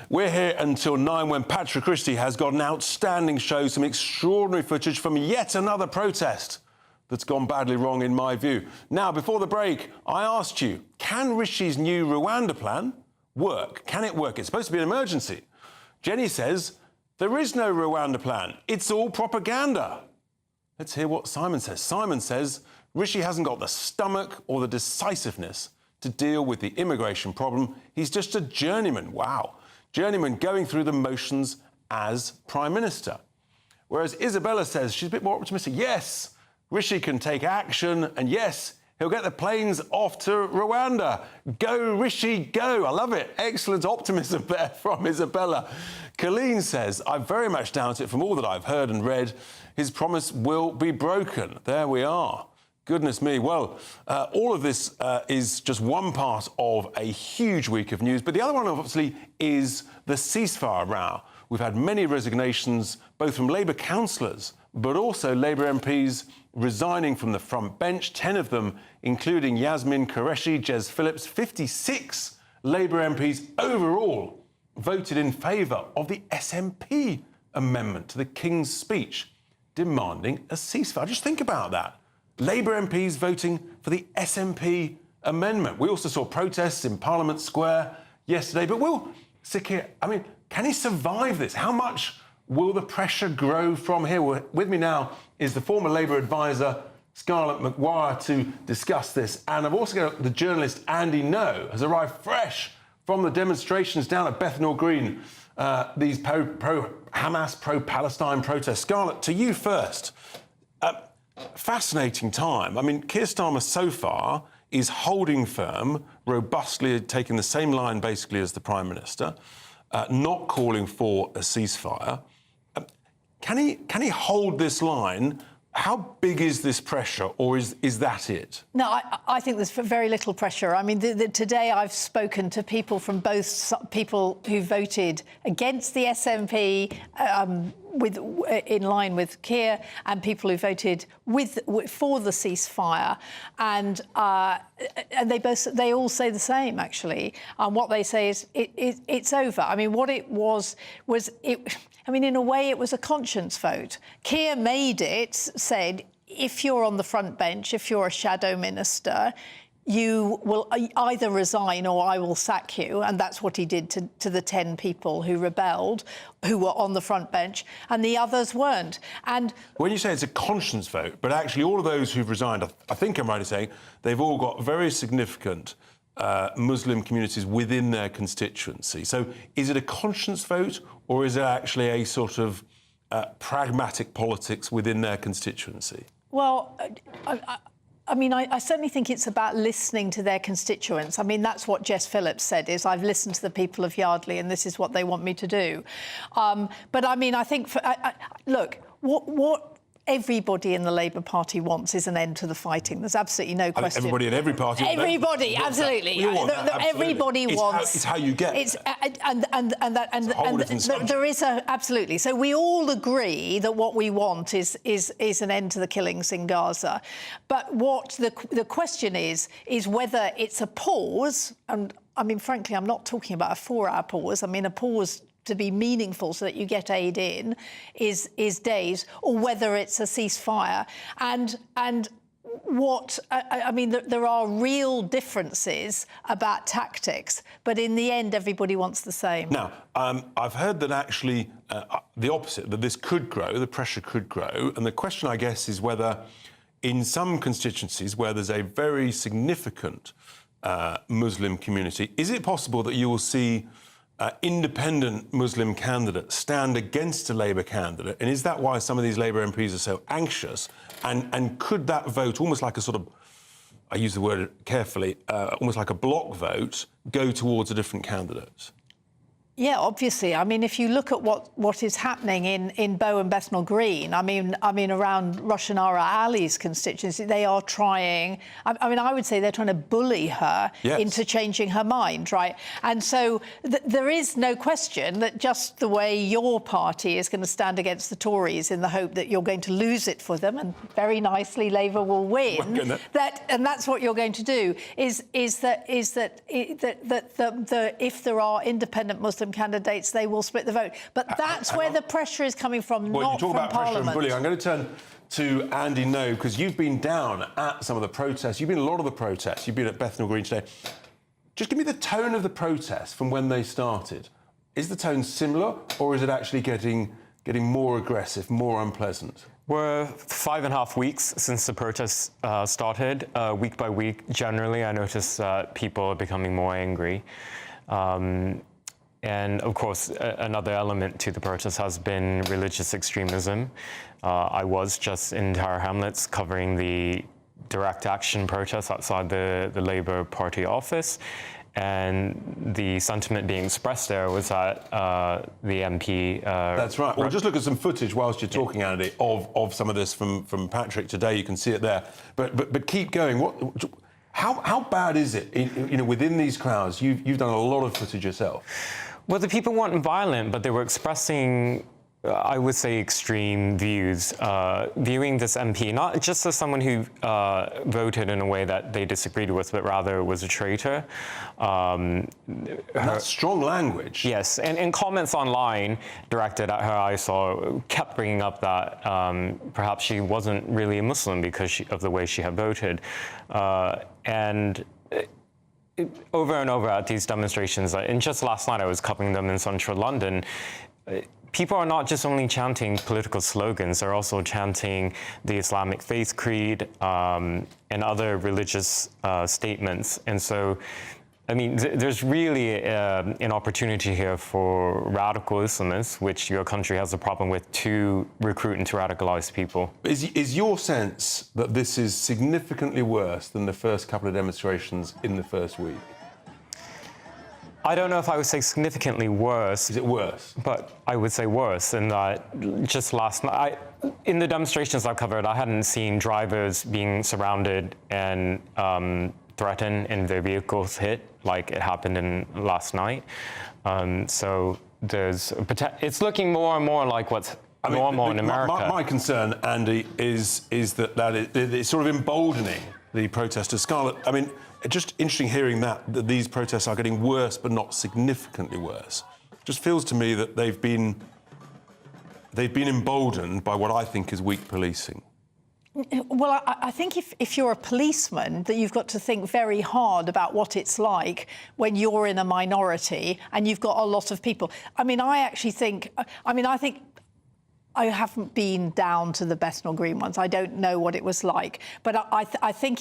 we're here until 9 when Patrick Christie has got an outstanding show, some extraordinary footage from yet another protest that's gone badly wrong in my view. Now, before the break, I asked you, can Rishi's new Rwanda plan work? Can it work? It's supposed to be an emergency. Jenny says, there is no Rwanda plan. It's all propaganda. Let's hear what Simon says. Simon says, Rishi hasn't got the stomach or the decisiveness to deal with the immigration problem. He's just a journeyman. Wow. Journeyman going through the motions as Prime Minister. Whereas Isabella says she's a bit more optimistic. Yes, Rishi can take action, and yes, he'll get the planes off to Rwanda. Go, Rishi, go. I love it. Excellent optimism there from Isabella. Colleen says, I very much doubt it from all that I've heard and read. His promise will be broken. There we are. Goodness me. Well, all of this is just one part of a huge week of news. But the other one, obviously, is the ceasefire row. We've had many resignations, both from Labour councillors, but also Labour MPs resigning from the front bench, 10 of them, including Yasmin Qureshi, Jez Phillips. 56 Labour MPs overall voted in favour of the SNP amendment to the King's Speech, demanding a ceasefire. Just think about that. Labour MPs voting for the SNP amendment. We also saw protests in Parliament Square yesterday. But will Sikir, can he survive this? How much will the pressure grow from here? With me now is the former Labour advisor, Scarlett McGuire, to discuss this. And I've also got the journalist Andy No, has arrived fresh from the demonstrations down at Bethnal Green, these pro-Hamas, pro-Palestine protests. Scarlett, to you first. Fascinating time. Keir Starmer so far is holding firm, robustly taking the same line basically as the Prime Minister, not calling for a ceasefire. Can he hold this line How big is this pressure, or is that it? No, I think there's very little pressure. I mean, today I've spoken to people from both people who voted against the SNP in line with Keir, and people who voted for the ceasefire, and they all say the same actually. And what they say is it's over. I mean, what it was. I mean, in a way, it was a conscience vote. Keir made it, said, if you're on the front bench, if you're a shadow minister, you will either resign or I will sack you. And that's what he did to the 10 people who rebelled, who were on the front bench, and the others weren't. And when you say it's a conscience vote, but actually all of those who've resigned, I think I'm right in saying, they've all got very significant Muslim communities within their constituency. So is it a conscience vote, or is it actually a sort of pragmatic politics within their constituency? Well, I mean, I certainly think it's about listening to their constituents. I mean, that's what Jess Phillips said, is I've listened to the people of Yardley and this is what they want me to do. But, I mean, I think, look, what everybody in the Labour Party wants is an end to the fighting. There's absolutely no question. Everybody in every party. Everybody, absolutely. Everybody wants. It's how you get. It's there is absolutely. So we all agree that what we want is an end to the killings in Gaza. But what the question is whether it's a pause. And I mean, frankly, I'm not talking about a 4-hour pause. I mean, a pause to be meaningful so that you get aid in is days, or whether it's a ceasefire. And what I mean, there are real differences about tactics, but in the end, everybody wants the same. Now, I've heard that actually the opposite, that this could grow, the pressure could grow, and the question, I guess, is whether in some constituencies where there's a very significant Muslim community, is it possible that you will see independent Muslim candidates stand against a Labour candidate? And is that why some of these Labour MPs are so anxious? And could that vote, almost like a sort of, I use the word carefully, almost like a block vote, go towards a different candidate? Yeah, obviously. I mean, if you look at what is happening in Bow and Bethnal Green, I mean around Roshanara Ali's constituency, they are trying. I mean, I would say they're trying to bully her into changing her mind, right? And so there is no question that just the way your party is going to stand against the Tories in the hope that you're going to lose it for them, and very nicely Labour will win. And that's what you're going to do. Is that if there are independent Muslim candidates, they will split the vote. But that's where the pressure is coming from, not from Parliament. You talk about pressure and bullying. I'm going to turn to Andy No, because you've been down at some of the protests. You've been at a lot of the protests. You've been at Bethnal Green today. Just give me the tone of the protests from when they started. Is the tone similar, or is it actually getting more aggressive, more unpleasant? We're 5.5 weeks since the protests started. Week by week, generally, I notice people are becoming more angry. And, of course, another element to the protest has been religious extremism. I was just in Tower Hamlets covering the direct action protest outside the Labour Party office. And the sentiment being expressed there was that the MP... That's right. We'll just look at some footage whilst you're talking, Andy, of some of this from Patrick today. You can see it there. But keep going. How bad is it, within these crowds? You've done a lot of footage yourself. Well, the people weren't violent, but they were expressing, I would say, extreme views, viewing this MP not just as someone who voted in a way that they disagreed with, but rather was a traitor. That's strong language. Yes, and comments online directed at her, I saw, kept bringing up that perhaps she wasn't really a Muslim because of the way she had voted. And over and over at these demonstrations, and just last night I was covering them in central London, people are not just only chanting political slogans, they're also chanting the Islamic faith creed and other religious statements. And so, I mean, there's really an opportunity here for radical Islamists, which your country has a problem with, to recruit and to radicalise people. Is your sense that this is significantly worse than the first couple of demonstrations in the first week? I don't know if I would say significantly worse. Is it worse? But I would say worse in that just last night, in the demonstrations I've covered, I hadn't seen drivers being surrounded and threatened and their vehicles hit like it happened in last night. So it's looking more and more like what's normal in America. My concern, Andy, is that it's sort of emboldening the protesters. Scarlett, I mean, it's just interesting hearing that these protests are getting worse, but not significantly worse. It just feels to me that they've been emboldened by what I think is weak policing. Well, I think if you're a policeman, that you've got to think very hard about what it's like when you're in a minority and you've got a lot of people. I mean, I think I haven't been down to the Bethnal Green ones. I don't know what it was like, but I think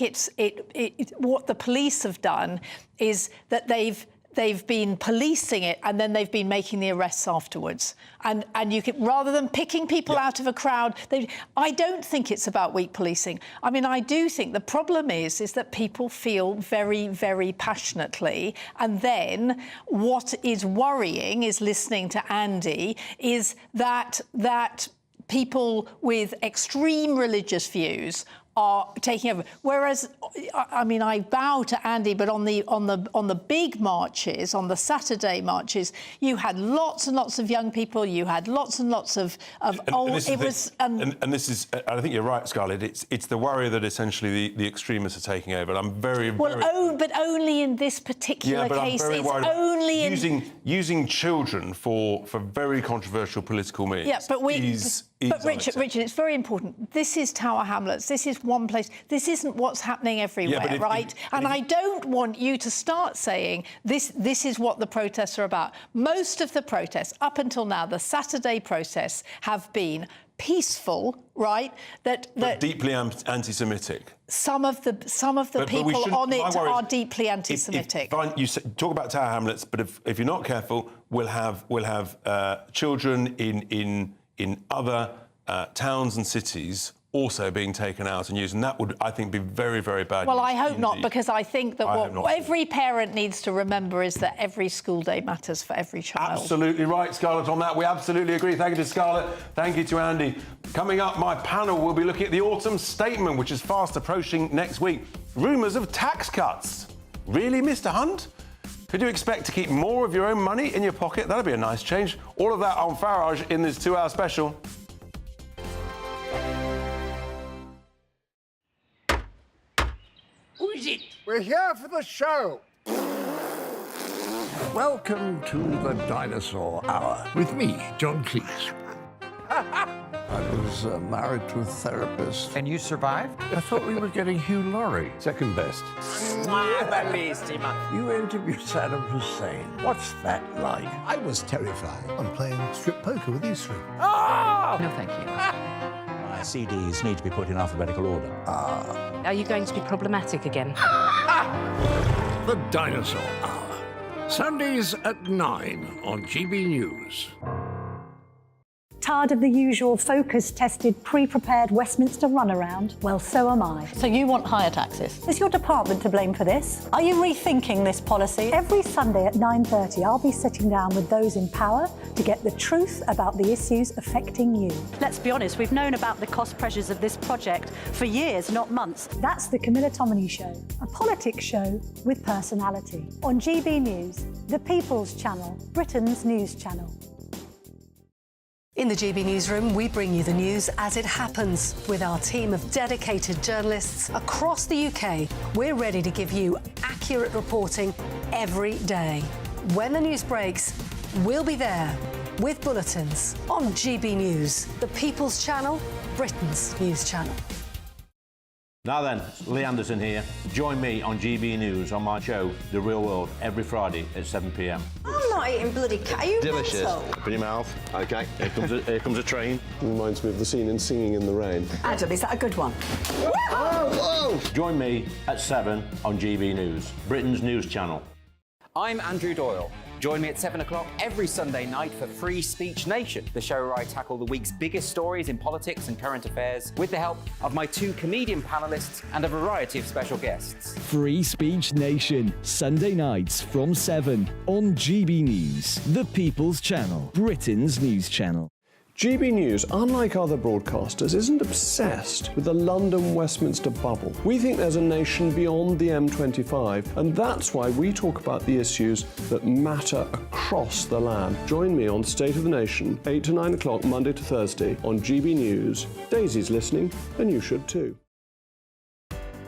what the police have done is that they've been policing it and then they've been making the arrests afterwards. And you can, rather than picking people out of a crowd, I don't think it's about weak policing. I mean, I do think the problem is that people feel very, very passionately. And then what is worrying is listening to Andy is that people with extreme religious views are taking over. Whereas, I mean, I bow to Andy, but on the big marches, on the Saturday marches, you had lots and lots of young people. You had lots and lots of old. And this is, I think you're right, Scarlett. It's the worry that essentially the extremists are taking over. And I'm very but only in this particular case. I'm very it's worried only about using children for very controversial political means. Yeah, but Richard, it's very important. This is Tower Hamlets. This is one place. This isn't what's happening everywhere, right? I don't want you to start saying this is what the protests are about. Most of the protests, up until now, the Saturday protests have been peaceful, right? But deeply anti-Semitic. Some of the people on it are deeply anti-Semitic. You talk about Tower Hamlets, but if you're not careful, we'll have children in other towns and cities also being taken out and used, and that would, I think, be very, very bad. Well, I hope not, because I think that what every parent needs to remember is that every school day matters for every child. Absolutely right, Scarlett, on that. We absolutely agree. Thank you to Scarlett. Thank you to Andy. Coming up, my panel will be looking at the autumn statement, which is fast approaching next week. Rumours of tax cuts. Really, Mr. Hunt? Could you expect to keep more of your own money in your pocket? That'd be a nice change. All of that on Farage in this 2-hour special. Who is it? We're here for the show. Welcome to the Dinosaur Hour with me, John Cleese. I was married to a therapist. And you survived? I thought we were getting Hugh Laurie. Second best. You interviewed Saddam Hussein. What's that like? I was terrified. I'm playing strip poker with you three. Oh! No, thank you. My CDs need to be put in alphabetical order. Are you going to be problematic again? The Dinosaur Hour. Sundays at 9 on GB News. Tired of the usual focus-tested, pre-prepared Westminster runaround? Well, so am I. So you want higher taxes? Is your department to blame for this? Are you rethinking this policy? Every Sunday at 9:30, I'll be sitting down with those in power to get the truth about the issues affecting you. Let's be honest, we've known about the cost pressures of this project for years, not months. That's the Camilla Tominey Show, a politics show with personality. On GB News, the People's Channel, Britain's news channel. In the GB Newsroom, we bring you the news as it happens. With our team of dedicated journalists across the UK, we're ready to give you accurate reporting every day. When the news breaks, we'll be there with bulletins on GB News, the People's Channel, Britain's news channel. Now then, Lee Anderson here. Join me on GB News on my show, The Real World, every Friday at 7 p.m. I'm not eating bloody cat. Are you Delicious. mental? Open your mouth. OK, here comes a train. Reminds me of the scene in Singing in the Rain. Adam, is that a good one? Whoa! Join me at 7 on GB News, Britain's news channel. I'm Andrew Doyle. Join me at 7 o'clock every Sunday night for Free Speech Nation, the show where I tackle the week's biggest stories in politics and current affairs with the help of my 2 comedian panellists and a variety of special guests. Free Speech Nation, Sunday nights from 7 on GB News, the People's Channel, Britain's news channel. GB News, unlike other broadcasters, isn't obsessed with the London-Westminster bubble. We think there's a nation beyond the M25, and that's why we talk about the issues that matter across the land. Join me on State of the Nation, 8 to 9 o'clock, Monday to Thursday, on GB News. Daisy's listening, and you should too.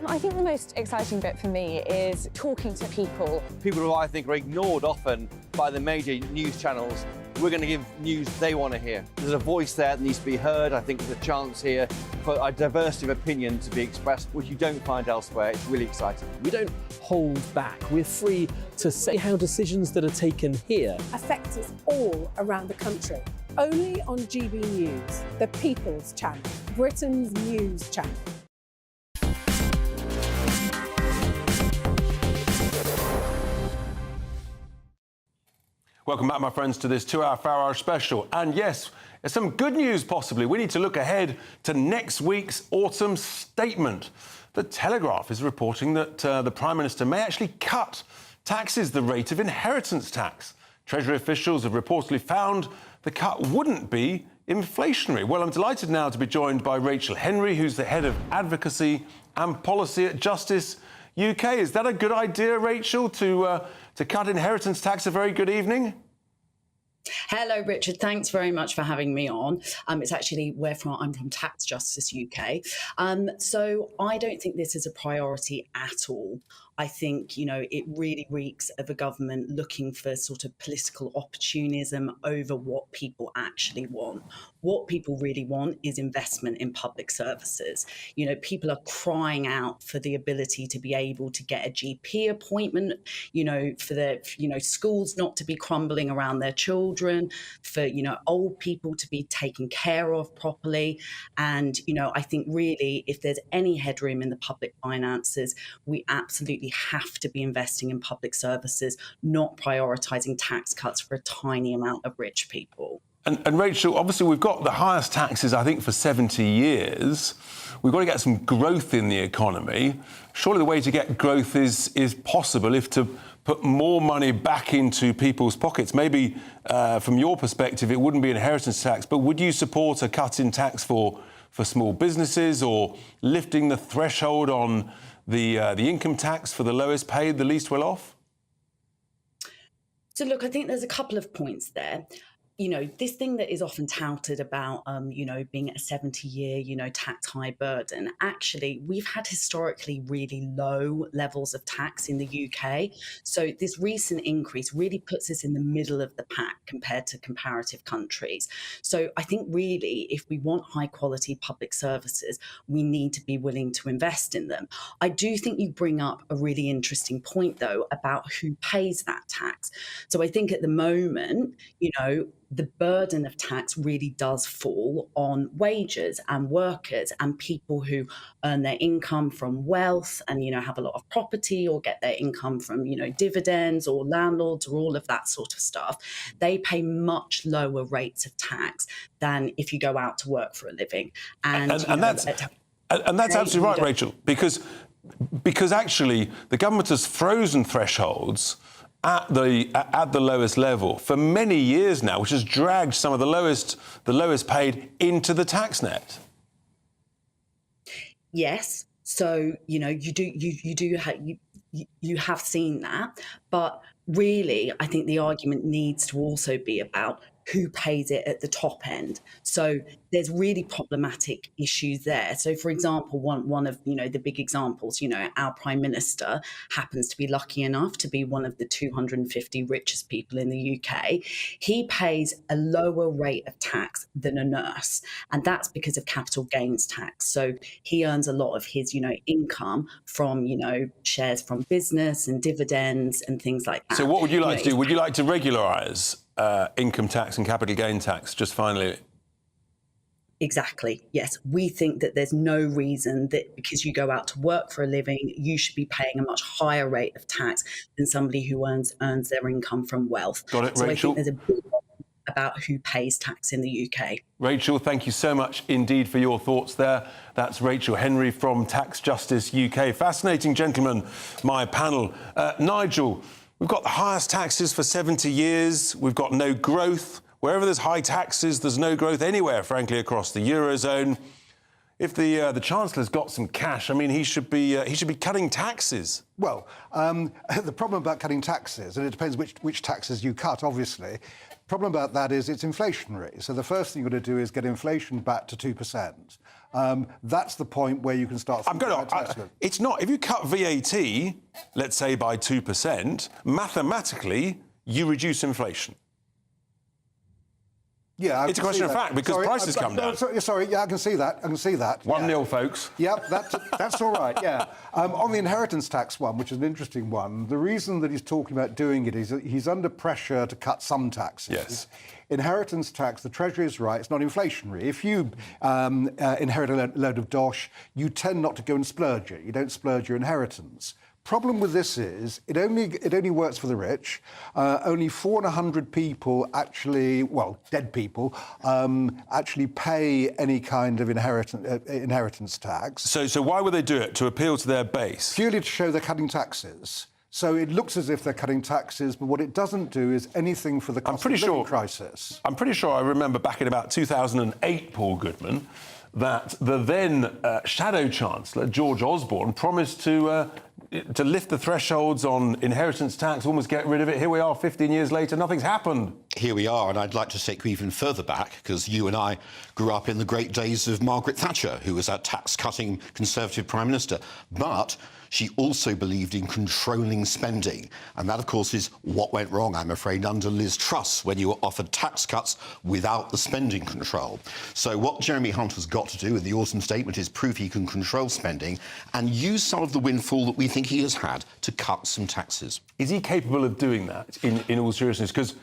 I think the most exciting bit for me is talking to people. People who I think are ignored often by the major news channels. We're going to give news they want to hear. There's a voice there that needs to be heard. I think there's a chance here for a diversity of opinion to be expressed, which you don't find elsewhere. It's really exciting. We don't hold back. We're free to say how decisions that are taken here affect us all around the country. Only on GB News, the People's Channel, Britain's news channel. Welcome back, my friends, to this 2-hour Farage special. And yes, there's some good news possibly. We need to look ahead to next week's autumn statement. The Telegraph is reporting that the Prime Minister may actually cut taxes, the rate of inheritance tax. Treasury officials have reportedly found the cut wouldn't be inflationary. Well, I'm delighted now to be joined by Rachel Henry, who's the head of advocacy and policy at Justice UK. Is that a good idea, Rachel, to cut inheritance tax? A very good evening. Hello, Richard. Thanks very much for having me on. It's actually I'm from Tax Justice UK. So I don't think this is a priority at all. I think, it really reeks of a government looking for sort of political opportunism over what people actually want. What people really want is investment in public services. People are crying out for the ability to be able to get a GP appointment, for their, schools not to be crumbling around their children, for, old people to be taken care of properly. And, I think really if there's any headroom in the public finances, we absolutely have to be investing in public services, not prioritising tax cuts for a tiny amount of rich people. And Rachel, obviously we've got the highest taxes, I think, for 70 years. We've got to get some growth in the economy. Surely the way to get growth is possible if to put more money back into people's pockets. Maybe from your perspective, it wouldn't be inheritance tax, but would you support a cut in tax for small businesses or lifting the threshold on the income tax for the lowest paid, the least well off? So look, I think there's a couple of points there. This thing that is often touted about, being a 70-year, tax high burden. Actually, we've had historically really low levels of tax in the UK. So this recent increase really puts us in the middle of the pack compared to comparative countries. So I think really, if we want high quality public services, we need to be willing to invest in them. I do think you bring up a really interesting point, though, about who pays that tax. So I think at the moment, the burden of tax really does fall on wages and workers and people who earn their income from wealth and, have a lot of property or get their income from, dividends or landlords or all of that sort of stuff. They pay much lower rates of tax than if you go out to work for a living. And that's absolutely right, Rachel, because actually the government has frozen thresholds at the lowest level for many years now, which has dragged some of the lowest paid into the tax net. Yes, so you have seen that, but really, I think the argument needs to also be about who pays it at the top end. So there's really problematic issues there. So, for example, one of the big examples, our Prime Minister happens to be lucky enough to be one of the 250 richest people in the UK. He pays a lower rate of tax than a nurse, and that's because of capital gains tax. So he earns a lot of his, income from, shares from business and dividends and things like that. So what would you like to do? Would you like to regularise income tax and capital gain tax, just finally? Exactly. Yes. We think that there's no reason that because you go out to work for a living, you should be paying a much higher rate of tax than somebody who earns their income from wealth. Got it, so Rachel. I think there's a big problem about who pays tax in the UK. Rachel, thank you so much indeed for your thoughts there. That's Rachel Henry from Tax Justice UK. Fascinating gentlemen, my panel. Nigel, we've got the highest taxes for 70 years. We've got no growth. Wherever there's high taxes, there's no growth anywhere, frankly, across the Eurozone. If the Chancellor's got some cash, I mean, he should be cutting taxes. Well, the problem about cutting taxes, and it depends which taxes you cut, obviously. The problem about that is it's inflationary. So the first thing you've got to do is get inflation back to 2%. That's the point where you can start thinking about tax cuts. It's not. If you cut VAT, let's say by 2%, mathematically, you reduce inflation. Yeah, it's a question of fact because prices come down. Sorry, yeah, I can see that. 1-0, folks. Yep, that's all right. Yeah. On the inheritance tax one, which is an interesting one, the reason that he's talking about doing it is that he's under pressure to cut some taxes. Yes. Inheritance tax, the Treasury is right, it's not inflationary. If you inherit a load of dosh, you tend not to go and splurge it. You don't splurge your inheritance. Problem with this is it only works for the rich. Only 400 people actually, well, dead people, actually pay any kind of inheritance tax. So why would they do it? To appeal to their base? Purely to show they're cutting taxes. So it looks as if they're cutting taxes, but what it doesn't do is anything for the cost of living crisis. I'm pretty sure I remember back in about 2008, Paul Goodman, that the then Shadow Chancellor, George Osborne, promised to lift the thresholds on inheritance tax, almost get rid of it. Here we are 15 years later, nothing's happened. Here we are, and I'd like to take you even further back, because you and I grew up in the great days of Margaret Thatcher, who was our tax-cutting Conservative Prime Minister. But she also believed in controlling spending. And that, of course, is what went wrong, I'm afraid, under Liz Truss, when you were offered tax cuts without the spending control. So what Jeremy Hunt has got to do in the autumn statement is prove he can control spending and use some of the windfall that we think he has had to cut some taxes. Is he capable of doing that, in all seriousness? Because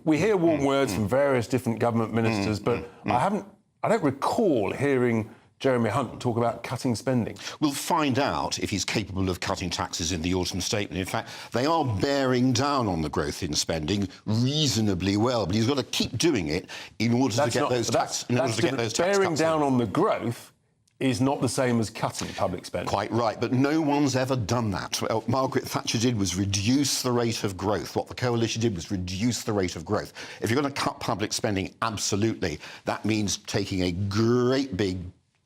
we hear warm words from various different government ministers, but I don't recall hearing Jeremy Hunt talk about cutting spending. We'll find out if he's capable of cutting taxes in the autumn statement. In fact, they are bearing down on the growth in spending reasonably well, but he's got to keep doing it in order to get those tax cuts. Bearing down on the growth is not the same as cutting public spending. Quite right, but no one's ever done that. What Margaret Thatcher did was reduce the rate of growth. What the coalition did was reduce the rate of growth. If you're going to cut public spending, absolutely, that means taking a great big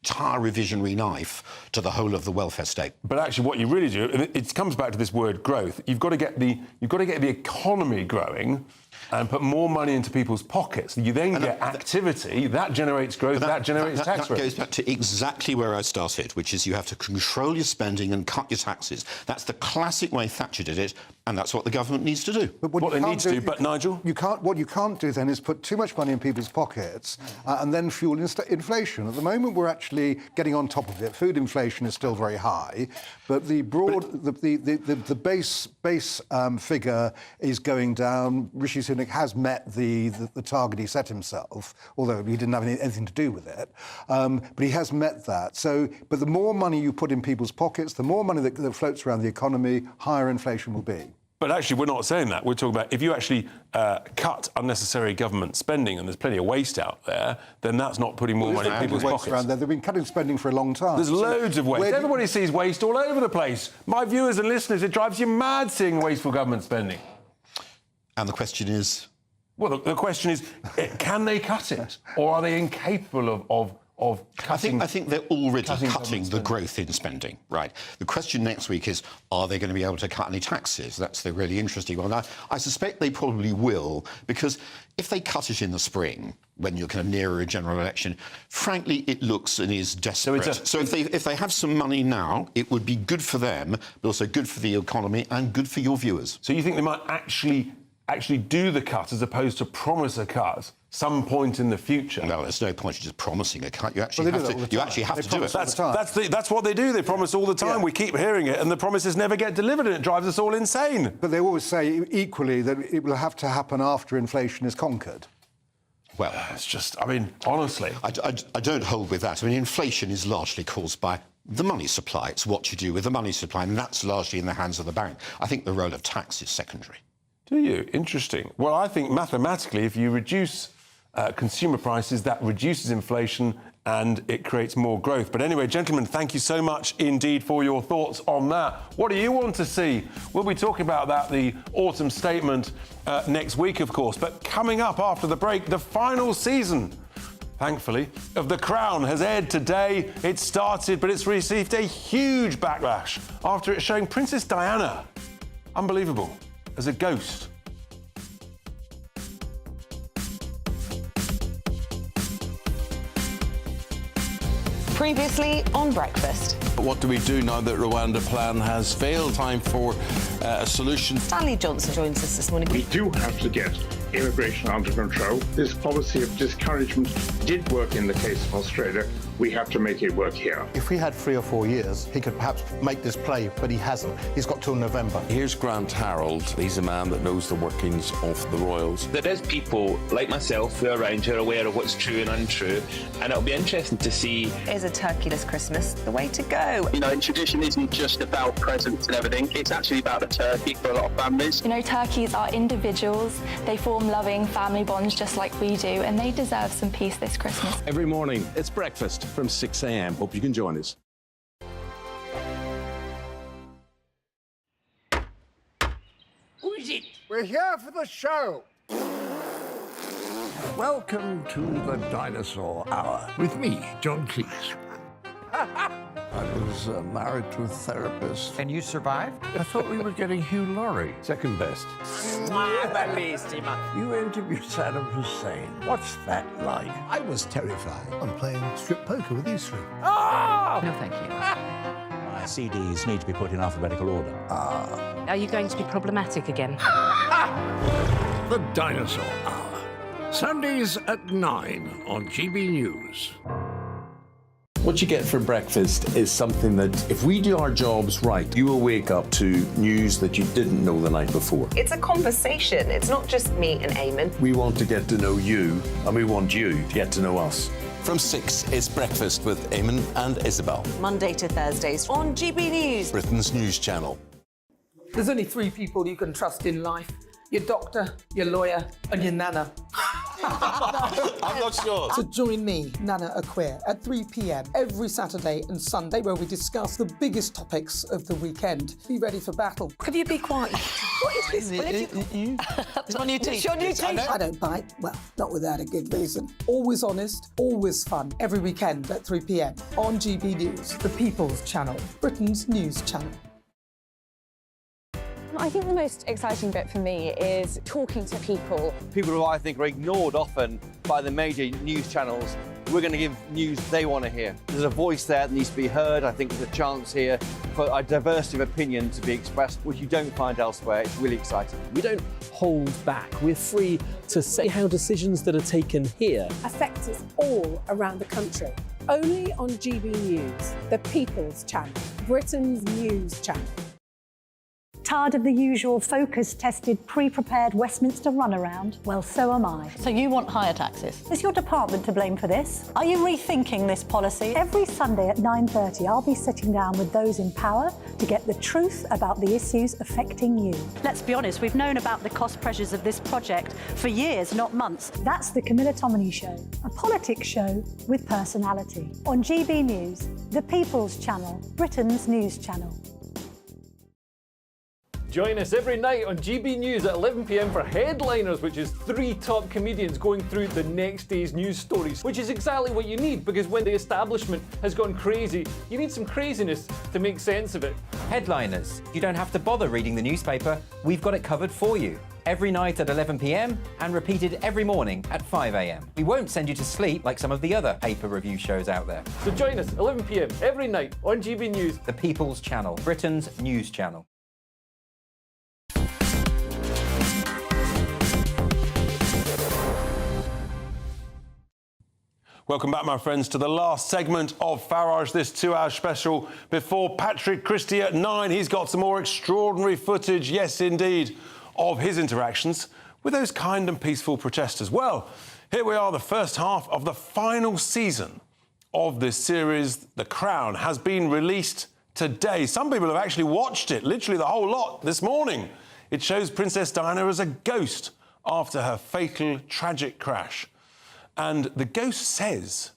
entire revisionary knife to the whole of the welfare state. But actually, what you really do, it comes back to this word growth. You've got to get the economy growing and put more money into people's pockets. You then get activity, that generates growth, that generates tax That goes back to exactly where I started, which is you have to control your spending and cut your taxes. That's the classic way Thatcher did it, and that's what the government needs to do. But Nigel? What you can't do then is put too much money in people's pockets and then fuel inflation. At the moment, we're actually getting on top of it. Food inflation is still very high, but the base figure is going down. Rishi Sunak has met the target he set himself, although he didn't have anything to do with it. But he has met that. So, but the more money you put in people's pockets, the more money that floats around the economy, higher inflation will be. But actually, we're not saying that. We're talking about if you actually cut unnecessary government spending, and there's plenty of waste out there, then that's not putting more money in people's pockets. Around there. They've been cutting spending for a long time. There's loads of waste. Everybody sees waste all over the place. My viewers and listeners, it drives you mad seeing wasteful government spending. And the question is? Well, the question is, can they cut it? Or are they incapable of cutting? I think they're already cutting the growth in spending, right? The question next week is, are they going to be able to cut any taxes? That's the really interesting one. I suspect they probably will, because if they cut it in the spring, when you're kind of nearer a general election, frankly, it looks and is desperate. So if they have some money now, it would be good for them, but also good for the economy and good for your viewers. So you think they might actually do the cut as opposed to promise a cut some point in the future? No, there's no point in just promising a cut. You actually have to do it. That's what they do. They promise all the time. Yeah. We keep hearing it, and the promises never get delivered, and it drives us all insane. But they always say equally that it will have to happen after inflation is conquered. Well, it's just, I mean, honestly. I don't hold with that. I mean, inflation is largely caused by the money supply. It's what you do with the money supply, and that's largely in the hands of the bank. I think the role of tax is secondary. Do you? Interesting. Well, I think mathematically, if you reduce consumer prices, that reduces inflation and it creates more growth. But anyway, gentlemen, thank you so much indeed for your thoughts on that. What do you want to see? We'll be talking about that, the autumn statement, next week, of course. But coming up after the break, the final season, thankfully, of The Crown has aired today. It started, but it's received a huge backlash after it showing Princess Diana, unbelievable, as a ghost. Previously on Breakfast. What do we do now that Rwanda plan has failed? Time for a solution. Stanley Johnson joins us this morning. We do have to get immigration under control. This policy of discouragement did work in the case of Australia. We have to make it work here. If we had 3 or 4 years, he could perhaps make this play, but he hasn't. He's got till November. Here's Grant Harold. He's a man that knows the workings of the Royals. There is people like myself who are around who are aware of what's true and untrue, and it'll be interesting to see. Is a turkey this Christmas the way to go? You know, tradition isn't just about presents and everything. It's actually about a turkey for a lot of families. You know, turkeys are individuals. They form loving family bonds just like we do, and they deserve some peace this Christmas. Every morning, it's breakfast from 6 a.m. Hope you can join us. Who is it? We're here for the show. Welcome to the Dinosaur Hour with me, John Cleese. I was married to a therapist. And you survived? I thought we were getting Hugh Laurie. Second best. You interviewed Saddam Hussein. What's that like? I was terrified. I'm playing strip poker with these three. Oh! No, thank you. My CDs need to be put in alphabetical order. Are you going to be problematic again? The Dinosaur Hour. Sundays at 9 on GB News. What you get for breakfast is something that, if we do our jobs right, you will wake up to news that you didn't know the night before. It's a conversation. It's not just me and Amin. We want to get to know you, and we want you to get to know us. From 6, it's Breakfast with Amin and Isabel. Monday to Thursdays on GB News. Britain's news channel. There's only 3 people you can trust in life. Your doctor, your lawyer, and your nana. I'm not sure. So join me, Nana Aquare, at 3 p.m. every Saturday and Sunday, where we discuss the biggest topics of the weekend. Be ready for battle. Could you be quiet? What is this? It's my new teeth. It's your new teeth. I don't bite. Well, not without a good reason. Always honest, always fun. Every weekend at 3 p.m. on GB News, the People's Channel, Britain's news channel. I think the most exciting bit for me is talking to people. People who I think are ignored often by the major news channels. We're going to give news they want to hear. There's a voice there that needs to be heard. I think there's a chance here for a diversity of opinion to be expressed, which you don't find elsewhere. It's really exciting. We don't hold back. We're free to say how decisions that are taken here affect us all around the country. Only on GB News, the People's Channel, Britain's news channel. Tired of the usual focus-tested, pre-prepared Westminster runaround? Well, so am I. So you want higher taxes? Is your department to blame for this? Are you rethinking this policy? Every Sunday at 9:30, I'll be sitting down with those in power to get the truth about the issues affecting you. Let's be honest, we've known about the cost pressures of this project for years, not months. That's the Camilla Tominey Show, a politics show with personality. On GB News, the People's Channel, Britain's news channel. Join us every night on GB News at 11 p.m. for Headliners, which is 3 top comedians going through the next day's news stories, which is exactly what you need, because when the establishment has gone crazy, you need some craziness to make sense of it. Headliners. You don't have to bother reading the newspaper. We've got it covered for you. Every night at 11 p.m. and repeated every morning at 5 a.m. We won't send you to sleep like some of the other paper review shows out there. So join us 11 p.m. every night on GB News. The People's Channel, Britain's news channel. Welcome back, my friends, to the last segment of Farage, this 2-hour special before Patrick Christie at 9. He's got some more extraordinary footage, yes, indeed, of his interactions with those kind and peaceful protesters. Well, Here we are, the first half of the final season of this series. The Crown has been released today. Some people have actually watched it, literally the whole lot, this morning. It shows Princess Diana as a ghost after her fatal, tragic crash. And the ghost says,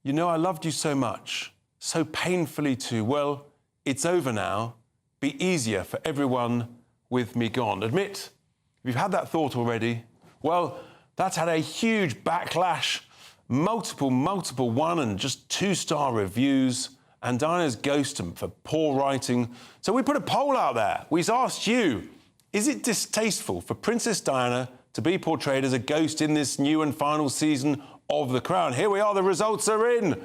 "You know, I loved you so much, so painfully too. Well, it's over now. Be easier for everyone with me gone." Admit, if you've had that thought already, well, that's had a huge backlash. Multiple 1 and just 2-star reviews. And Diana's ghost for poor writing. So we put a poll out there. We asked you, is it distasteful for Princess Diana to be portrayed as a ghost in this new and final season of The Crown? Here we are, the results are in.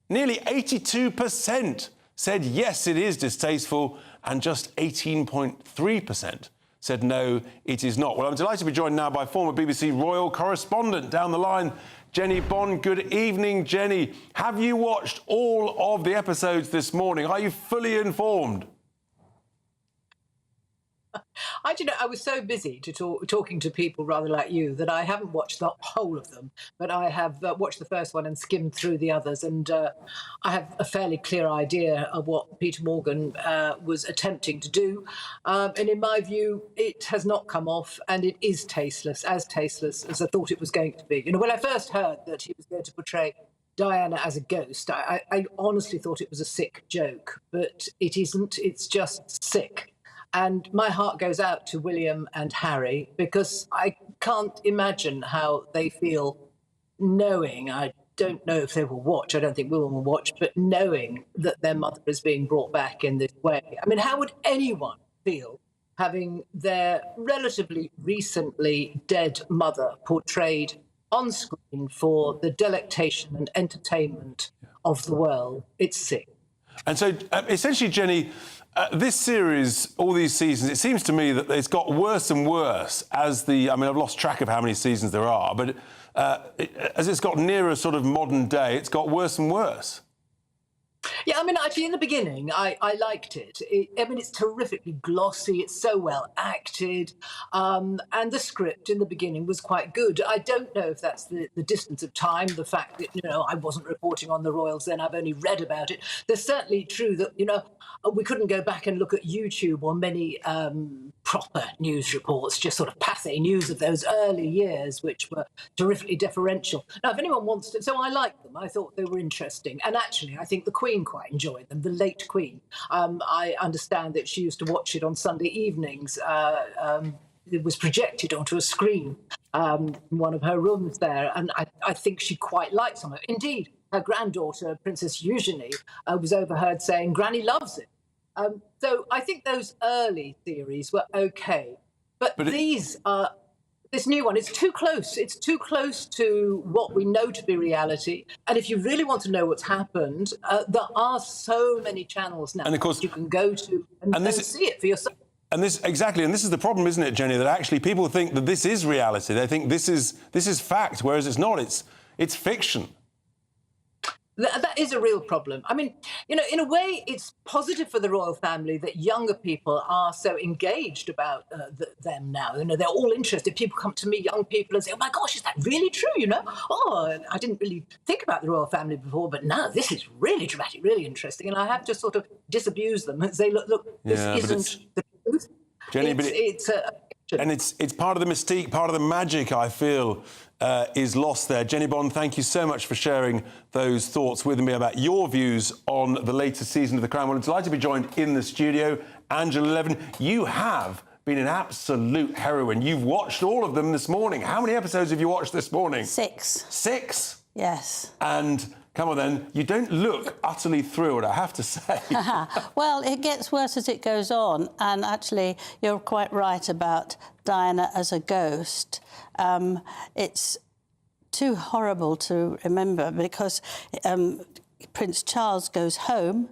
Nearly 82% said yes, it is distasteful, and just 18.3% said no, it is not. Well, I'm delighted to be joined now by former BBC royal correspondent down the line, Jenny Bond. Good evening, Jenny. Have you watched all of the episodes this morning? Are you fully informed? I was so busy talking to people rather like you that I haven't watched the whole of them, but I have watched the first one and skimmed through the others, and I have a fairly clear idea of what Peter Morgan was attempting to do. And in my view, it has not come off, and it is tasteless as I thought it was going to be. You know, when I first heard that he was going to portray Diana as a ghost, I honestly thought it was a sick joke, but it isn't. It's just sick. And my heart goes out to William and Harry, because I can't imagine how they feel knowing, I don't know if they will watch, I don't think William will watch, but knowing that their mother is being brought back in this way. I mean, how would anyone feel having their relatively recently dead mother portrayed on screen for the delectation and entertainment of the world? It's sick. And so, essentially, Jenny, this series, all these seasons, it seems to me that it's got worse and worse as I've lost track of how many seasons there are, but as it's got nearer sort of modern day, it's got worse and worse. Yeah, I mean, actually, in the beginning, I liked it. It's terrifically glossy. It's so well acted. And the script in the beginning was quite good. I don't know if that's the distance of time, the fact that, I wasn't reporting on the royals then. I've only read about it. There's certainly true that, we couldn't go back and look at YouTube or many proper news reports, just sort of pathé news of those early years, which were terrifically deferential. Now, if anyone wants to... So I liked them. I thought they were interesting. And actually, I think the Queen quite enjoyed them, the late Queen. I understand that she used to watch it on Sunday evenings. It was projected onto a screen in one of her rooms there, and I think she quite liked some of it. Indeed, her granddaughter, Princess Eugenie, was overheard saying, "Granny loves it." So I think those early theories were okay. But this new one, it's too close. It's too close to what we know to be reality. And if you really want to know what's happened, there are so many channels now, and of course, you can go to and see it for yourself. And this is the problem, isn't it, Jenny? That actually people think that this is reality. They think this is fact, whereas it's not. It's fiction. That is a real problem. I mean, in a way, it's positive for the royal family that younger people are so engaged about them now. They're all interested. People come to me, young people, and say, "Oh my gosh, is that really true?" "Oh, I didn't really think about the royal family before, but now this is really dramatic, really interesting." And I have to sort of disabuse them and say, "Look, this isn't the truth." Jenny, it's part of the mystique, part of the magic, I feel, is lost there. Jenny Bond, thank you so much for sharing those thoughts with me about your views on the latest season of The Crown. Well, I'm delighted to be joined in the studio. Angela Levin, you have been an absolute heroine. You've watched all of them this morning. How many episodes have you watched this morning? 6. 6? Yes. And... come on, then. You don't look utterly thrilled, I have to say. Well, it gets worse as it goes on, and actually, you're quite right about Diana as a ghost. It's too horrible to remember because Prince Charles goes home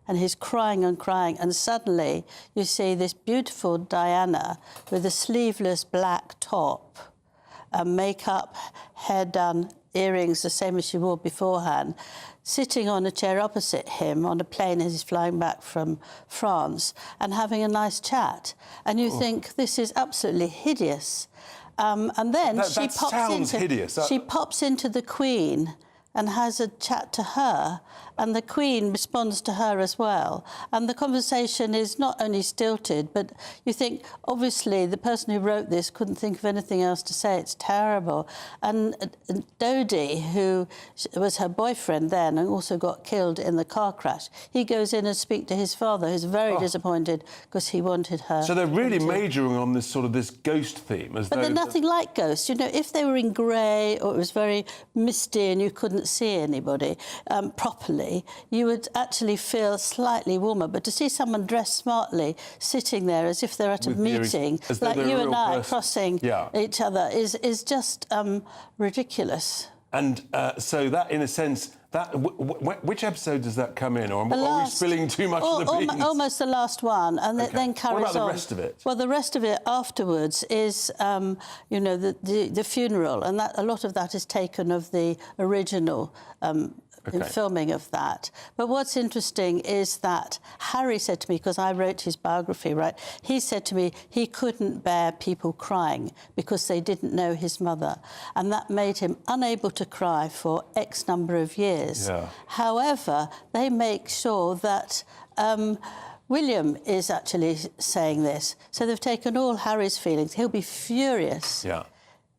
and he's crying and crying, and suddenly you see this beautiful Diana with a sleeveless black top, makeup, hair done, earrings the same as she wore beforehand, sitting on a chair opposite him on a plane as he's flying back from France and having a nice chat. And you think, this is absolutely hideous. And then she pops into the Queen and has a chat to her, and the Queen responds to her as well. And the conversation is not only stilted, but you think, obviously, the person who wrote this couldn't think of anything else to say. It's terrible. And Dodi, who was her boyfriend then and also got killed in the car crash, he goes in and speaks to his father, who's very disappointed because he wanted her. So they're really majoring on this sort of this ghost theme. But they're nothing like ghosts. You know, if they were in grey or it was very misty and you couldn't see anybody properly, you would actually feel slightly warmer. But to see someone dressed smartly sitting there as if they're at a meeting, like you and I crossing each other, is just ridiculous. And so that, in a sense, which episode does that come in? Or are we spilling too much of the beans? Almost the last one, and it then carries on. What about the rest of it? Well, the rest of it afterwards is, you know, the funeral, and a lot of that is taken of the original filming of that. But what's interesting is that Harry said to me, because I wrote his biography, right, he said to me he couldn't bear people crying because they didn't know his mother, and that made him unable to cry for X number of years. Yeah. However, they make sure that William is actually saying this, so they've taken all Harry's feelings. He'll be furious. Yeah.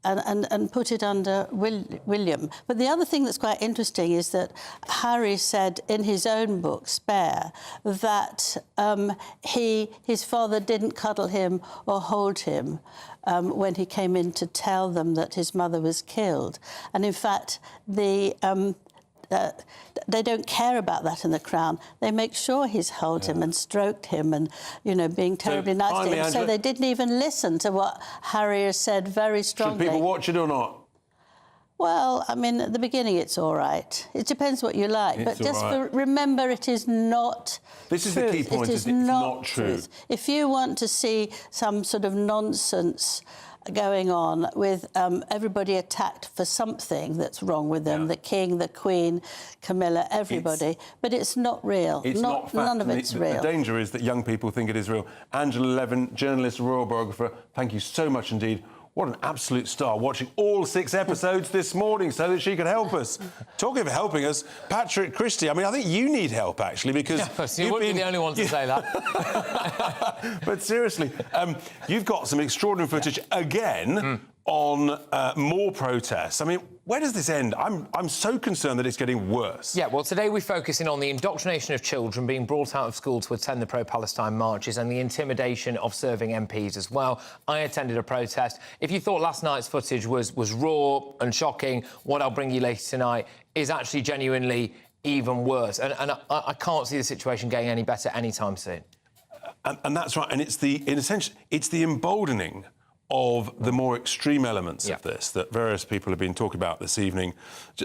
And put it under William. But the other thing that's quite interesting is that Harry said in his own book, Spare, that his father didn't cuddle him or hold him when he came in to tell them that his mother was killed. And in fact, they don't care about that in The Crown. They make sure he's held him and stroked him and, you know, being terribly nice to him. Angela, so they didn't even listen to what Harry has said very strongly. Should people watch it or not? Well, I mean, at the beginning it's all right. It depends what you like. But just remember, it is not This is truth. the key point, It is not truth. If you want to see some sort of nonsense going on with everybody attacked for something that's wrong with them, the King, the Queen, Camilla, everybody, but it's not real. It's not fact. None of it's real. The danger is that young people think it is real. Angela Levin, journalist, royal biographer, thank you so much indeed. What an absolute star, watching all 6 episodes this morning so that she could help us. Talking of helping us, Patrick Christie, I mean, I think you need help, actually, because... you wouldn't be the only one to say that. But seriously, you've got some extraordinary footage again on more protests. I mean, where does this end? I'm so concerned that it's getting worse. Yeah, well, today we're focusing on the indoctrination of children being brought out of school to attend the pro-Palestine marches and the intimidation of serving MPs as well. I attended a protest. If you thought last night's footage was raw and shocking, what I'll bring you later tonight is actually genuinely even worse. And I can't see the situation getting any better anytime soon. And that's right. And it's in a sense, it's the emboldening of the more extreme elements of this that various people have been talking about this evening,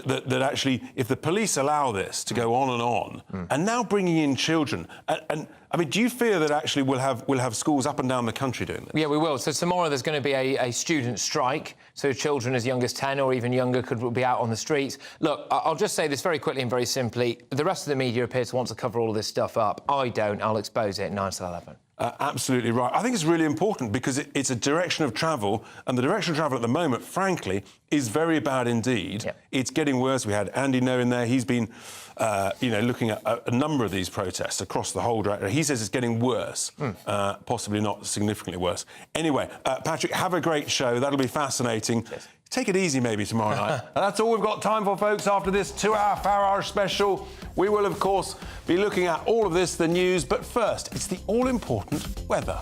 that actually, if the police allow this to go on, and now bringing in children, and I mean, do you fear that actually we'll have schools up and down the country doing this? Yeah, we will. So tomorrow there's going to be a student strike, so children as young as 10 or even younger could be out on the streets. Look, I'll just say this very quickly and very simply. The rest of the media appear to want to cover all of this stuff up. I don't. I'll expose it at 9 to 11. Absolutely right. I think it's really important because it's a direction of travel, and the direction of travel at the moment, frankly, is very bad indeed. Yep. It's getting worse. We had Andy No in there. He's been, looking at a number of these protests across the whole direction. He says it's getting worse, possibly not significantly worse. Anyway, Patrick, have a great show. That'll be fascinating. Yes. Take it easy maybe tomorrow night. That's all we've got time for, folks, after this 2-hour Farage special. We will, of course, be looking at all of this, the news, but first, it's the all-important weather.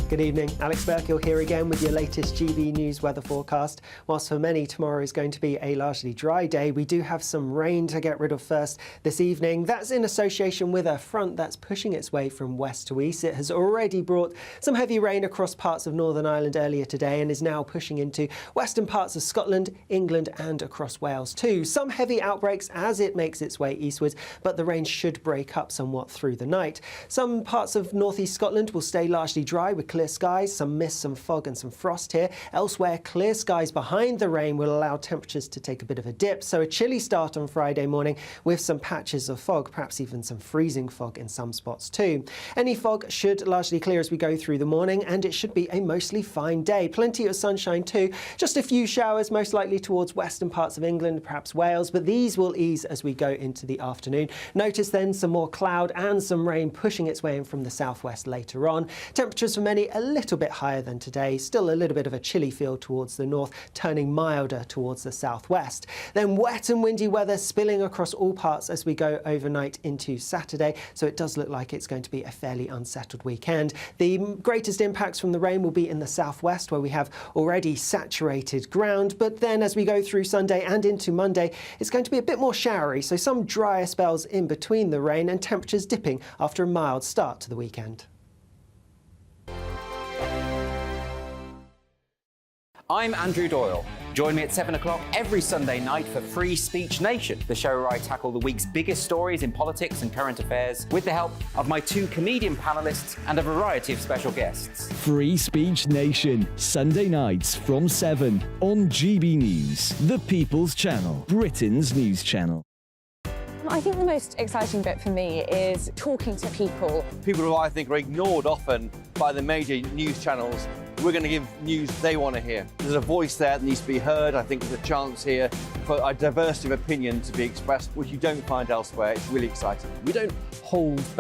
Good evening, Alex Burkill here again with your latest GB News weather forecast. Whilst for many tomorrow is going to be a largely dry day, we do have some rain to get rid of first this evening. That's in association with a front that's pushing its way from west to east. It has already brought some heavy rain across parts of Northern Ireland earlier today and is now pushing into western parts of Scotland, England and across Wales too. Some heavy outbreaks as it makes its way eastwards, but the rain should break up somewhat through the night. Some parts of northeast Scotland will stay largely dry with clear clear skies, some mist, some fog and some frost here. Elsewhere, clear skies behind the rain will allow temperatures to take a bit of a dip, so a chilly start on Friday morning with some patches of fog, perhaps even some freezing fog in some spots too. Any fog should largely clear as we go through the morning, and it should be a mostly fine day. Plenty of sunshine too, just a few showers most likely towards western parts of England, perhaps Wales, but these will ease as we go into the afternoon. Notice then some more cloud and some rain pushing its way in from the southwest later on. Temperatures for many a little bit higher than today, still a little bit of a chilly feel towards the north, turning milder towards the southwest. Then wet and windy weather spilling across all parts as we go overnight into Saturday, so it does look like it's going to be a fairly unsettled weekend. The greatest impacts from the rain will be in the southwest, where we have already saturated ground, but then as we go through Sunday and into Monday, it's going to be a bit more showery, so some drier spells in between the rain and temperatures dipping after a mild start to the weekend. I'm Andrew Doyle. Join me at 7 o'clock every Sunday night for Free Speech Nation, the show where I tackle the week's biggest stories in politics and current affairs with the help of my two comedian panellists and a variety of special guests. Free Speech Nation, Sunday nights from 7 on GB News, the People's Channel, Britain's news channel. I think the most exciting bit for me is talking to people. People who I think are ignored often by the major news channels. We're going to give news they want to hear. There's a voice there that needs to be heard. I think there's a chance here for a diversity of opinion to be expressed, which you don't find elsewhere. It's really exciting. We don't hold back.